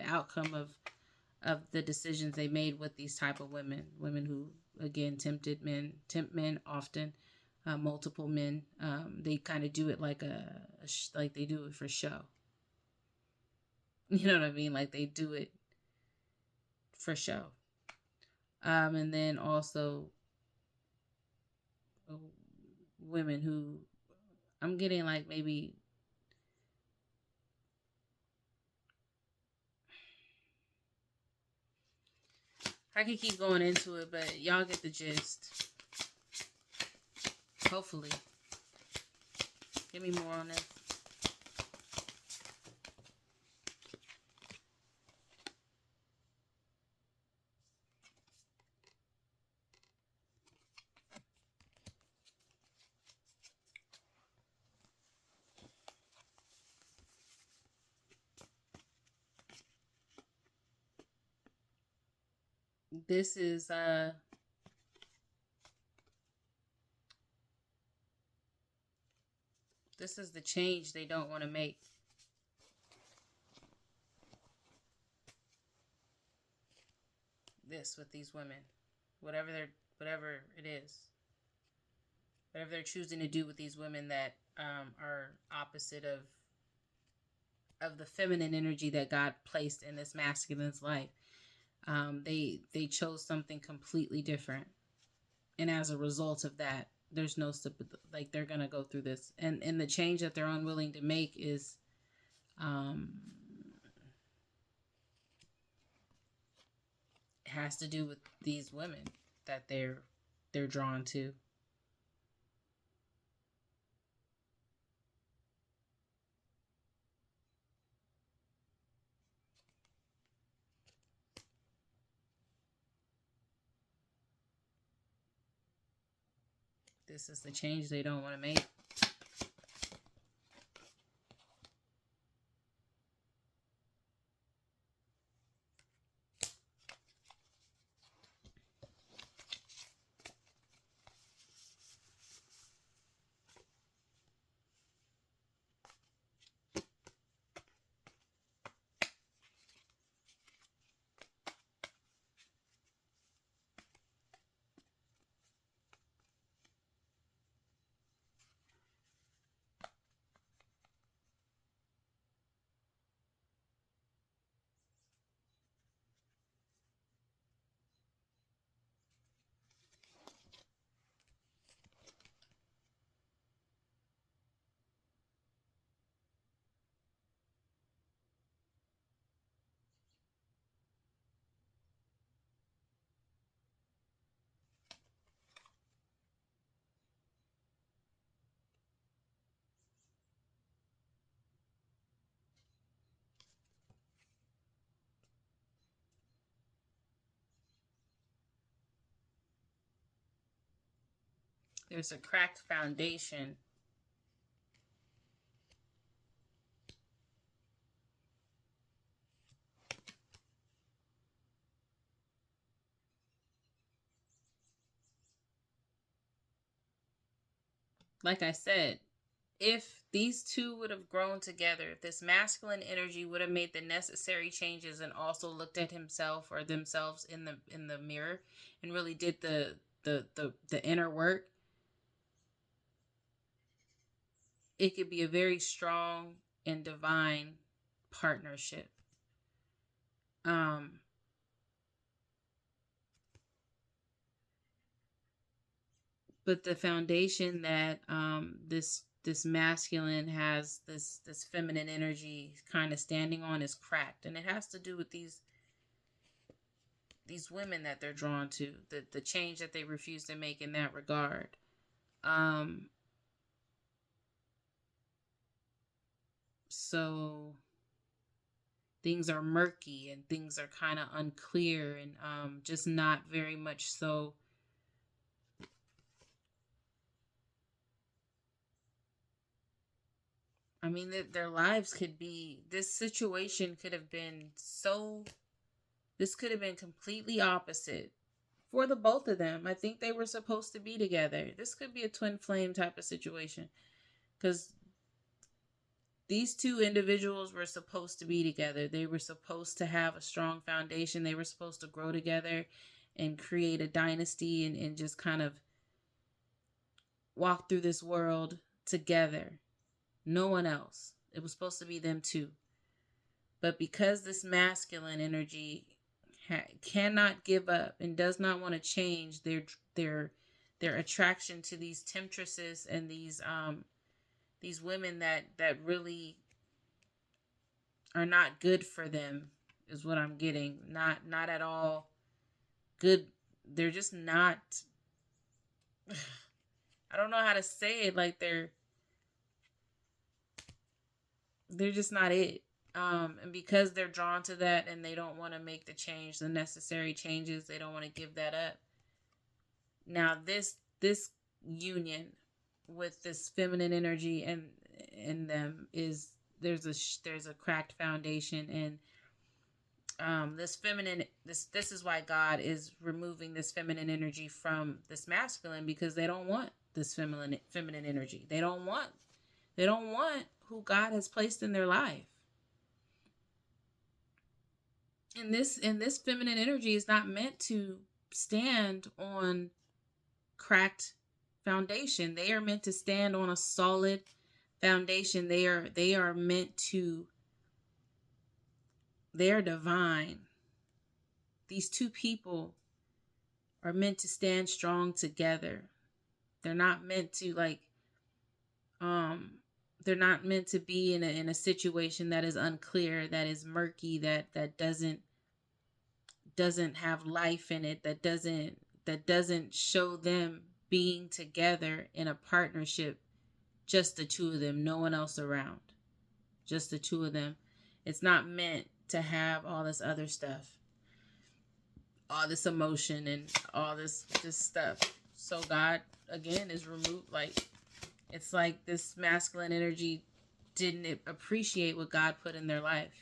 outcome of the decisions they made with these type of women who again tempt men often, multiple men. They kind of do it like like they do it for show. You know what I mean? Like they do it for show. And then also women who, I'm getting like maybe I could keep going into it, but y'all get the gist. Hopefully. Give me more on this. This is the change they don't want to make. This with these women, whatever it is, whatever they're choosing to do with these women that are opposite of of the feminine energy that God placed in this masculine's life. They chose something completely different, and as a result of that, there's no like they're gonna go through this, and the change that they're unwilling to make is um has to do with these women that they're drawn to. This is the change they don't want to make. There's a cracked foundation. Like I said, if these two would have grown together, if this masculine energy would have made the necessary changes and also looked at himself or themselves in the mirror and really did the inner work, it could be a very strong and divine partnership. Um but the foundation that this masculine has this feminine energy kind of standing on is cracked, and it has to do with these women that they're drawn to, the change that they refuse to make in that regard. um so things are murky and things are kind of unclear, and just not very much so. I mean, their lives could be, this situation could have been so, this could have been completely opposite for the both of them. I think they were supposed to be together. This could be a twin flame type of situation, because these two individuals were supposed to be together. They were supposed to have a strong foundation. They were supposed to grow together and create a dynasty, and just kind of walk through this world together. No one else. It was supposed to be them two. But because this masculine energy cannot give up and does not want to change their their attraction to these temptresses and these women that really are not good for them, is what I'm getting. Not at all good. They're just not, I don't know how to say it, like they're just not it. And because they're drawn to that and they don't want to make the necessary changes, they don't want to give that up. Now this union with this feminine energy and in them is, there's a cracked foundation, and this feminine, this is why God is removing this feminine energy from this masculine, because they don't want this feminine energy. They don't want who God has placed in their life. And this feminine energy is not meant to stand on cracked foundation. They are meant to stand on a solid foundation. They are meant to They're divine. These two people are meant to stand strong together. They're not meant to um they're not meant to be in a situation that is unclear, that is murky, that doesn't have life in it, that doesn't show them being together in a partnership, just the two of them, no one else around, just the two of them. It's not meant to have all this other stuff, all this emotion and all this stuff. So God again is removed. Like, it's like this masculine energy didn't appreciate what God put in their life.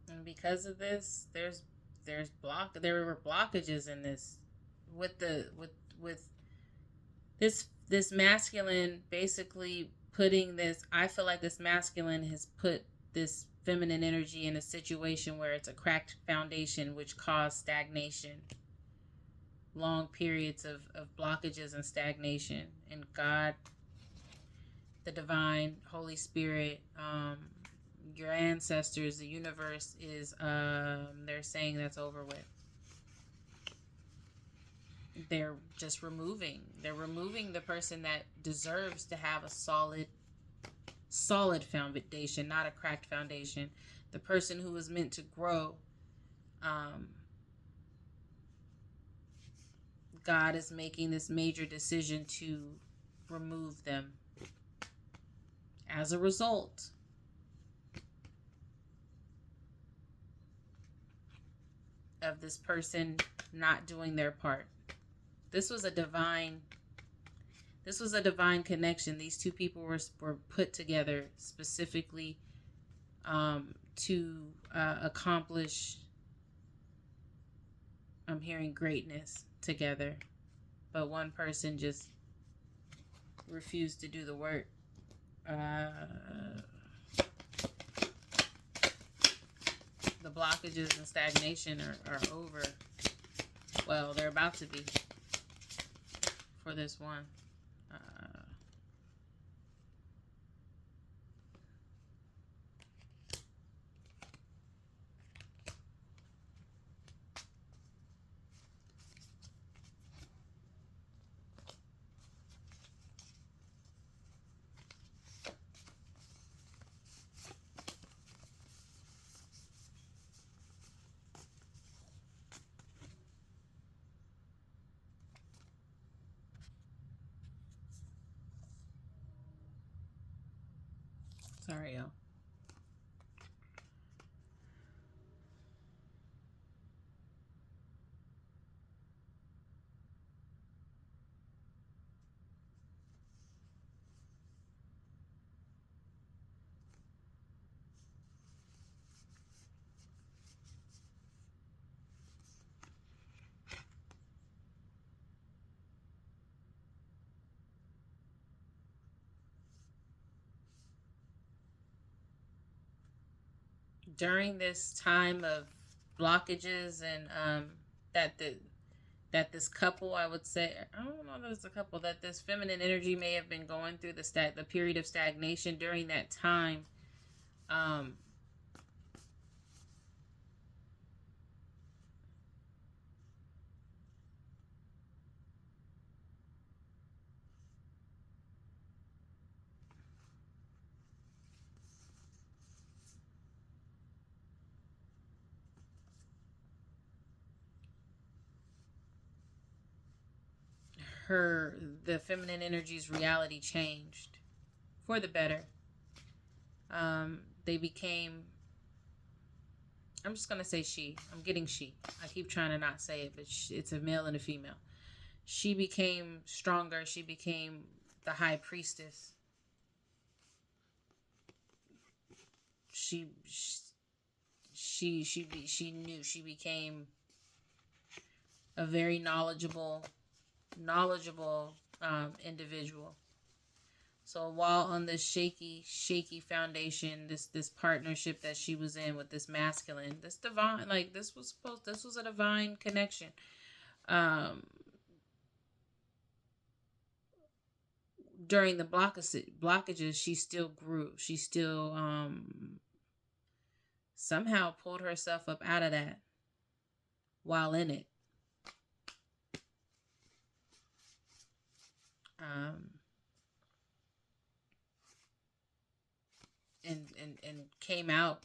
And because of this, there were blockages in this, with this masculine basically putting this. I feel like this masculine has put this feminine energy in a situation where it's a cracked foundation, which caused stagnation, long periods of blockages and stagnation. And God, the divine Holy Spirit, your ancestors, the universe is they're saying that's over with. They're removing the person that deserves to have a solid foundation, not a cracked foundation. The person who was meant to grow. God is making this major decision to remove them as a result of this person not doing their part. This was a divine connection. These two people were put together specifically to accomplish, I'm hearing, greatness together. But one person just refused to do the work. The blockages and stagnation are over. Well, they're about to be for this one. Sorry, y'all. During this time of blockages and that the that this couple, I would say, I don't know that it's a couple, that this feminine energy may have been going through the period of stagnation during that time. um the feminine energy's reality changed for the better. They became, I'm just going to say she. I'm getting she. I keep trying to not say it, but it's a male and a female. She became stronger. She became the high priestess. She knew. She became a very knowledgeable individual. So while on this shaky foundation, this partnership that she was in with this masculine, this divine, like this was a divine connection. During the blockages, she still grew. She still somehow pulled herself up out of that while in it. And came out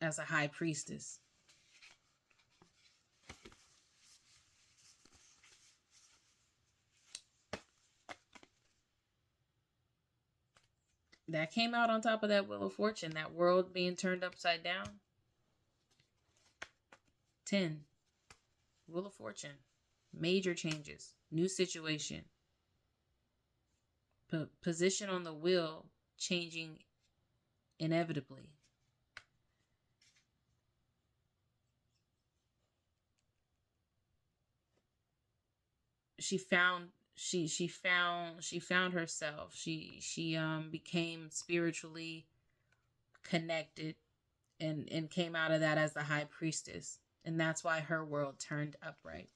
as a high priestess. That came out on top of that Wheel of Fortune, that world being turned upside down. 10. Wheel of Fortune. Major changes. New situation. Position on the wheel changing inevitably. She found herself. She became spiritually connected and came out of that as the high priestess. And that's why her world turned upright.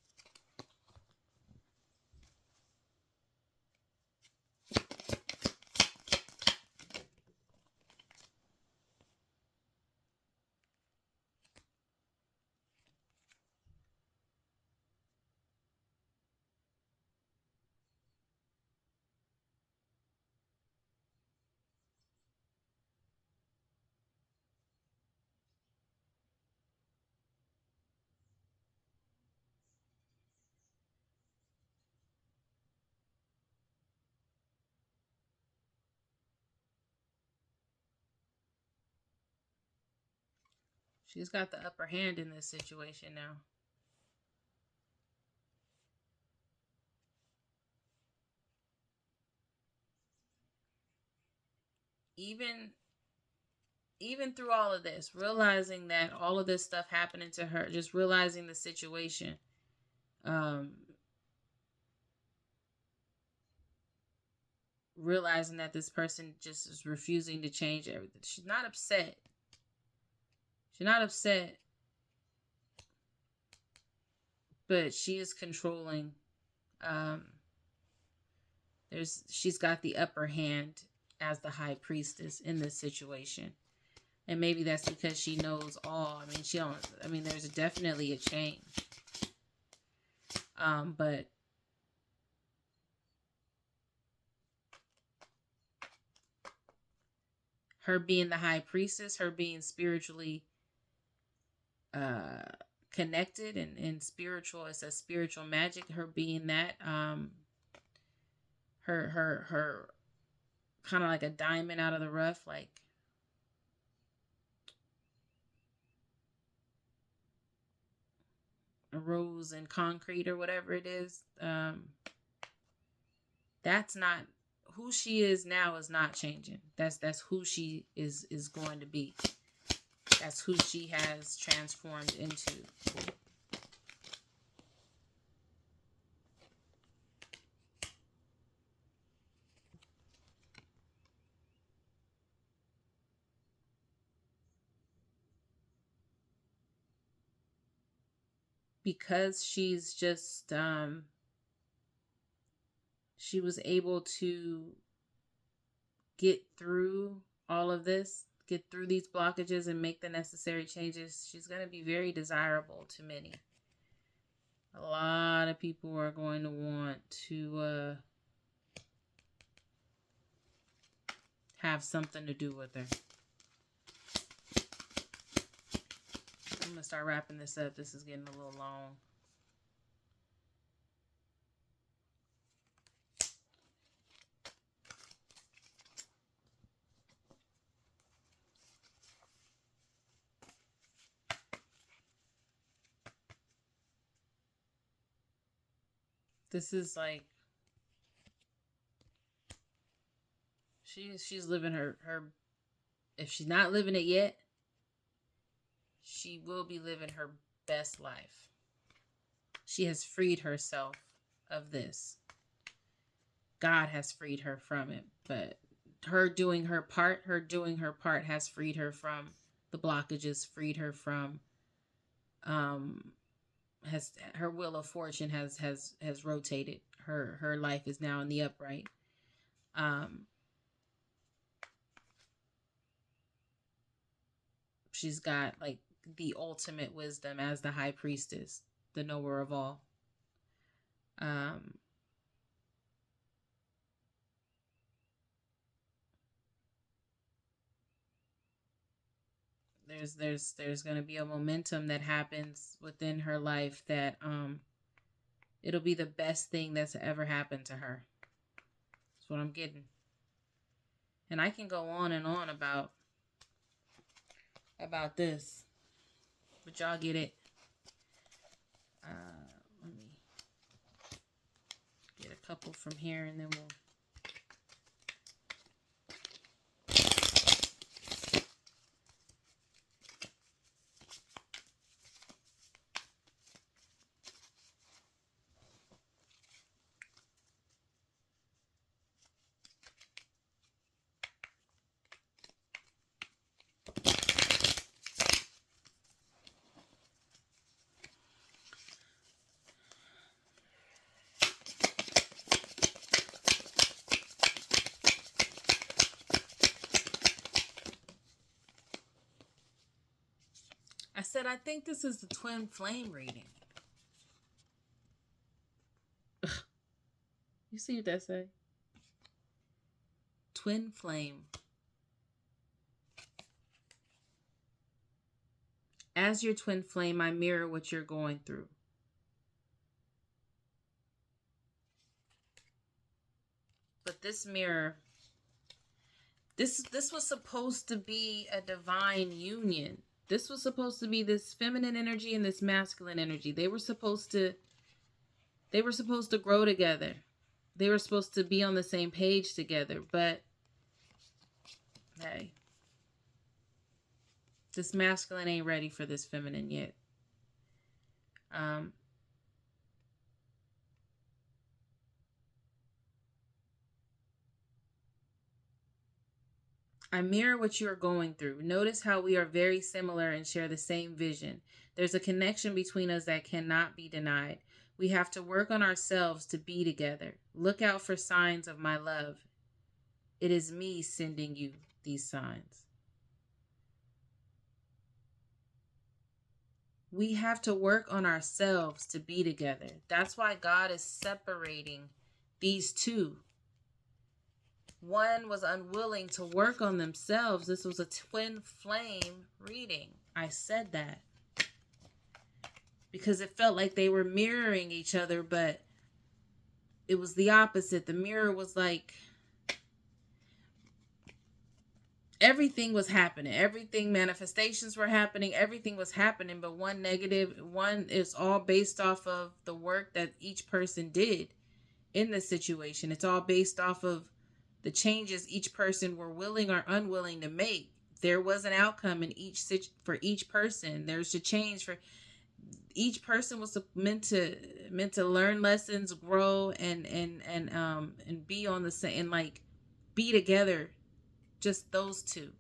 She's got the upper hand in this situation now. Even through all of this, realizing that all of this stuff happening to her, just realizing the situation, realizing that this person just is refusing to change everything. She's not upset. But she is controlling. She's got the upper hand as the high priestess in this situation. And maybe that's because she knows all. I mean, there's definitely a change. But her being the high priestess, her being spiritually connected and spiritual, it's a spiritual magic, her being that, her kind of like a diamond out of the rough, like a rose in concrete or whatever it is. That's not who she is now. Is not changing. That's who she is going to be. That's who she has transformed into. Because she's just she was able to get through all of this, get through these blockages and make the necessary changes. She's going to be very desirable to many. A lot of people are going to want to have something to do with her. I'm going to start wrapping this up. This is getting a little long. This is like she's living her if she's not living it yet, she will be living her best life. She has freed herself of this. God has freed her from it, but her doing her part has freed her from the blockages, freed her from has her wheel of fortune has rotated. Her life is now in the upright. She's got like the ultimate wisdom as the high priestess, the knower of all. There's going to be a momentum that happens within her life that it'll be the best thing that's ever happened to her. That's what I'm getting. And I can go on and on about this, but y'all get it. Let me get a couple from here and then we'll I said, I think this is the twin flame reading. Ugh. You see what that say? Twin flame. As your twin flame, I mirror what you're going through. But this mirror, this was supposed to be a divine union. This was supposed to be this feminine energy and this masculine energy. They were supposed to grow together. They were supposed to be on the same page together. But hey, this masculine ain't ready for this feminine yet. I mirror what you are going through. Notice how we are very similar and share the same vision. There's a connection between us that cannot be denied. We have to work on ourselves to be together. Look out for signs of my love. It is me sending you these signs. We have to work on ourselves to be together. That's why God is separating these two. One was unwilling to work on themselves. This was a twin flame reading. I said that because it felt like they were mirroring each other, but it was the opposite. The mirror was like everything was happening. Everything, manifestations were happening. Everything was happening, but one is all based off of the work that each person did in the situation. It's all based off of the changes each person were willing or unwilling to make. There was an outcome in for each person. There's a change for each person. Was meant to learn lessons, grow, and be on the same, and like be together. Just those two.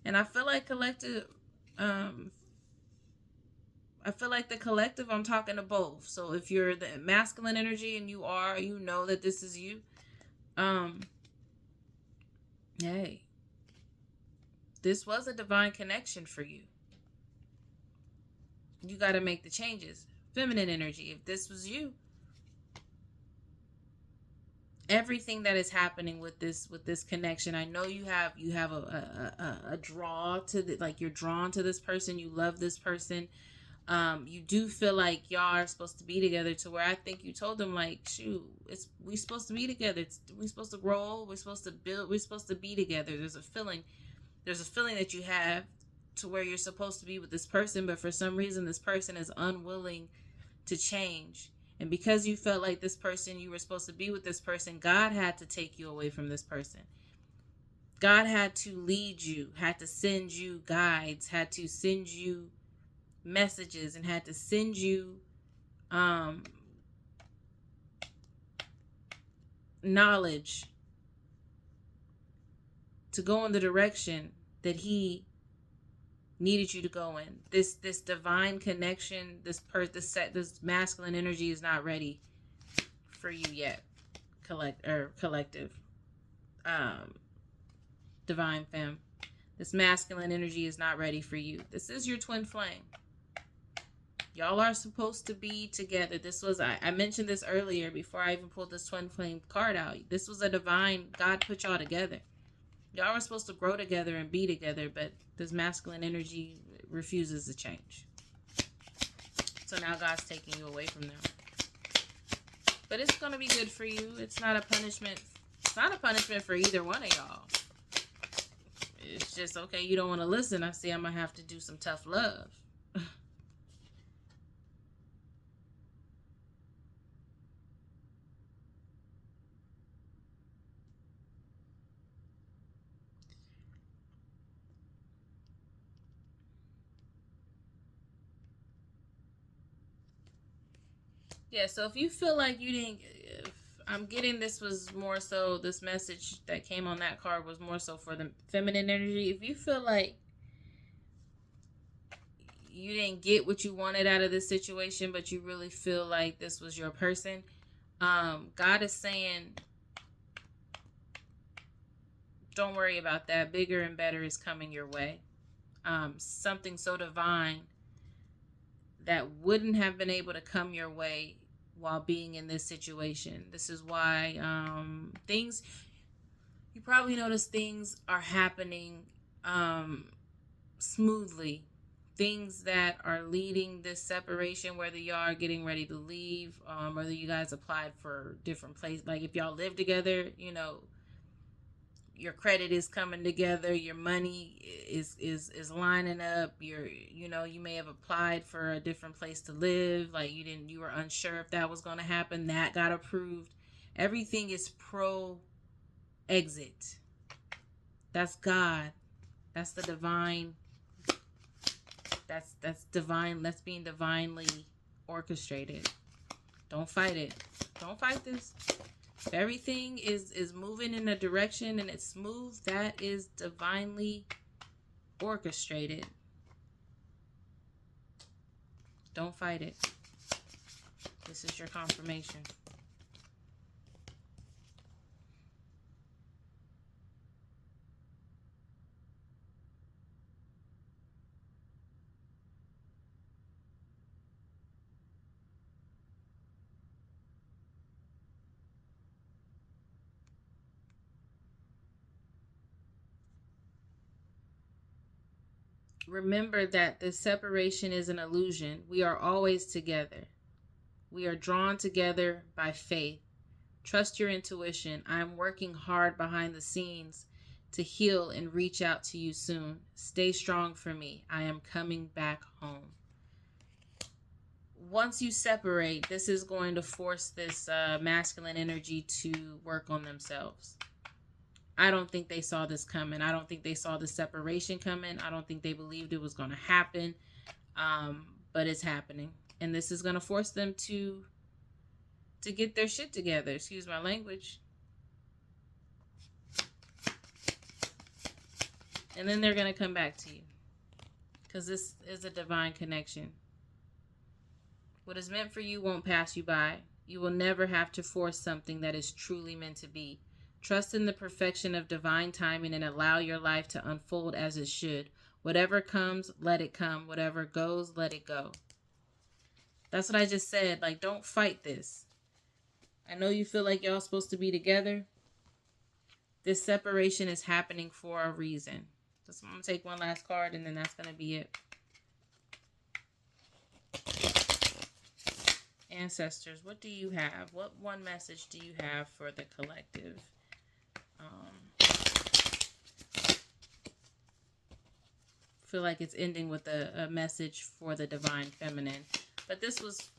And I feel like collective. I feel like the collective. I'm talking to both. So if you're the masculine energy and you know that this is you. Hey, this was a divine connection for you. You got to make the changes. Feminine energy, if this was you, everything that is happening with this connection, I know you have a draw to like you're drawn to this person, you love this person. You do feel like y'all are supposed to be together, to where I think you told them like, shoot, we supposed to be together. We supposed to grow. We're supposed to build. We're supposed to be together. There's a feeling that you have to where you're supposed to be with this person, but for some reason this person is unwilling to change. And because you felt like this person, you were supposed to be with this person, God had to take you away from this person. God had to lead you, had to send you guides, had to send you messages, and had to send you knowledge to go in the direction that he needed you to go in. This divine connection, this masculine energy is not ready for you yet. Collective. Divine femme. This masculine energy is not ready for you. This is your twin flame. Y'all are supposed to be together. This was, I mentioned this earlier before I even pulled this twin flame card out. This was a divine, God put y'all together. Y'all were supposed to grow together and be together, but this masculine energy refuses to change. So now God's taking you away from them. But it's going to be good for you. It's not a punishment. It's not a punishment for either one of y'all. It's just, okay, you don't want to listen. I see I'm going to have to do some tough love. Yeah, so if you feel like you didn't, I'm getting this was more so, this message that came on that card was more so for the feminine energy. If you feel like you didn't get what you wanted out of this situation, but you really feel like this was your person, God is saying, don't worry about that. Bigger and better is coming your way. Something so divine that wouldn't have been able to come your way while being in this situation. This is why things, you probably notice things are happening smoothly. Things that are leading this separation, whether y'all are getting ready to leave, whether you guys applied for different places. Like if y'all live together, you know, your credit is coming together, your money is lining up, you may have applied for a different place to live, like you were unsure if that was going to happen, that got approved. Everything is pro exit. That's God. That's the divine. That's divine. That's being divinely orchestrated. Don't fight it. Don't fight this. If everything is moving in a direction and it's smooth, that is divinely orchestrated. Don't fight it. This is your confirmation. Remember that this separation is an illusion. We are always together. We are drawn together by faith. Trust your intuition. I am working hard behind the scenes to heal and reach out to you soon. Stay strong for me. I am coming back home. Once you separate, this is going to force this masculine energy to work on themselves. I don't think they saw this coming. I don't think they saw the separation coming. I don't think they believed it was going to happen. But it's happening. And this is going to force them to get their shit together. Excuse my language. And then they're going to come back to you. Because this is a divine connection. What is meant for you won't pass you by. You will never have to force something that is truly meant to be. Trust in the perfection of divine timing and allow your life to unfold as it should. Whatever comes, let it come. Whatever goes, let it go. That's what I just said. Like, don't fight this. I know you feel like y'all supposed to be together. This separation is happening for a reason. So I'm going to take one last card and then that's going to be it. Ancestors, what do you have? What one message do you have for the collective? Feel like it's ending with a message for the divine feminine, but this was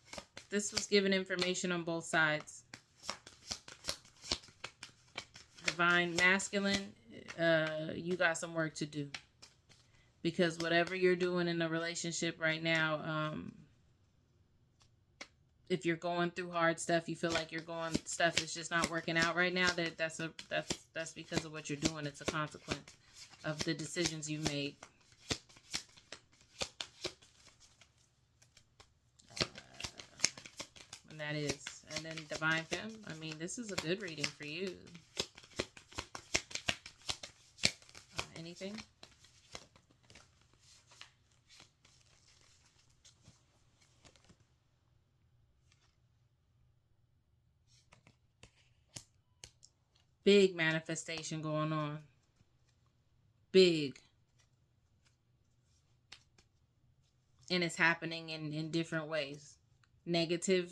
was given information on both sides. Divine masculine, you got some work to do. Because whatever you're doing in a relationship right now, if you're going through hard stuff, you feel like stuff is just not working out right now, that's because of what you're doing. It's a consequence of the decisions you made. And that is. And then Divine Femme, I mean, this is a good reading for you. Anything? Big manifestation going on. Big. And it's happening in different ways. Negative,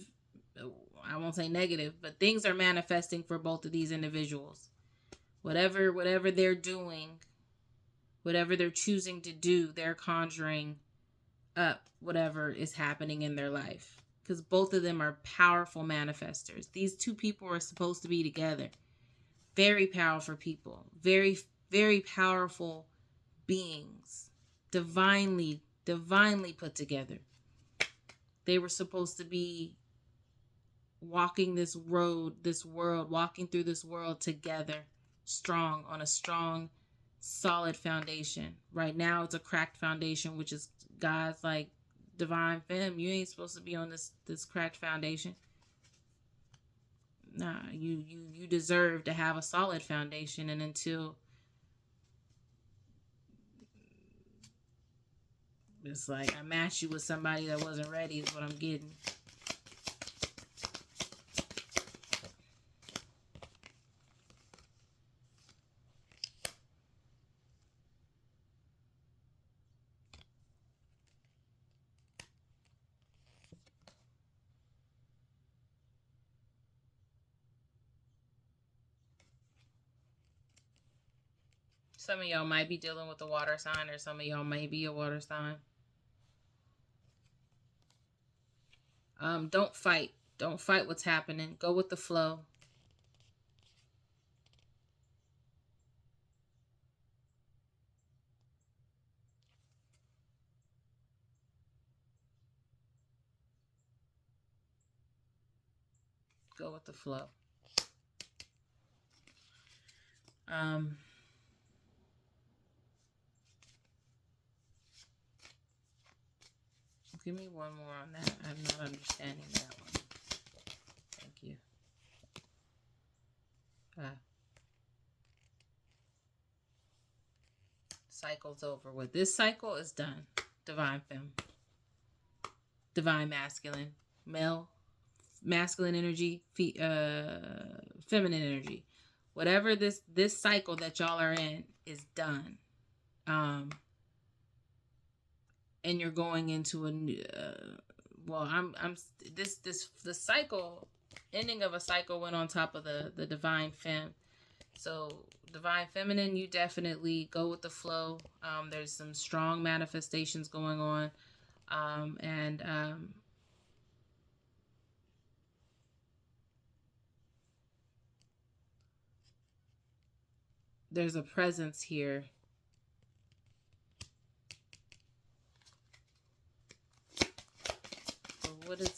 I won't say negative, but things are manifesting for both of these individuals. Whatever they're doing, whatever they're choosing to do, they're conjuring up whatever is happening in their life. Because both of them are powerful manifestors. These two people are supposed to be together. Very powerful people. Very, very powerful beings. Divinely put together. They were supposed to be walking this world, walking through this world together, strong, on a strong, solid foundation. Right now, it's a cracked foundation, which is God's like, Divine Femme, you ain't supposed to be on this cracked foundation. Nah, you deserve to have a solid foundation, and until it's like I matched you with somebody that wasn't ready is what I'm getting. Some of y'all might be dealing with a water sign, or some of y'all may be a water sign. Don't fight. Don't fight what's happening. Go with the flow. Go with the flow. Give me one more on that. I'm not understanding that one. Thank you. Cycle's over with. This cycle is done. Divine Femme. Divine Masculine. Male. Masculine energy. Feminine energy. Whatever this cycle that y'all are in is done. And you're going into a new, the cycle, ending of a cycle went on top of the Divine Femme. So Divine Feminine, you definitely go with the flow. There's some strong manifestations going on. There's a presence here.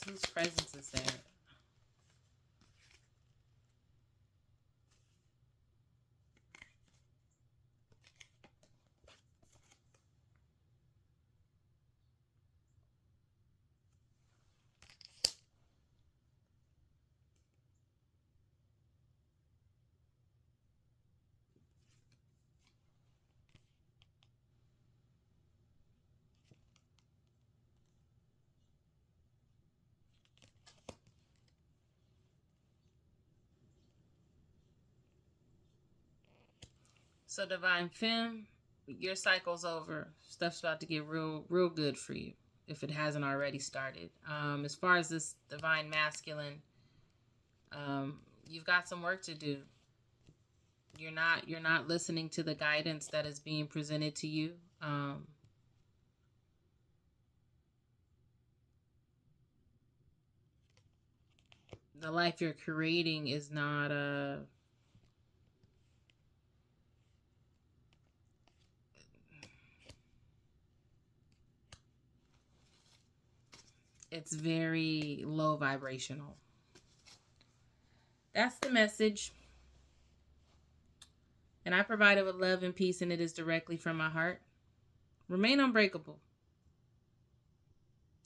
Whose presence is there? So Divine Femme, your cycle's over. Stuff's about to get real good for you if it hasn't already started. As far as this Divine Masculine, you've got some work to do. You're not listening to the guidance that is being presented to you. the life you're creating is not it's very low vibrational. That's the message. And I provide it with love and peace, and it is directly from my heart. Remain unbreakable.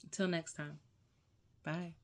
Until next time. Bye.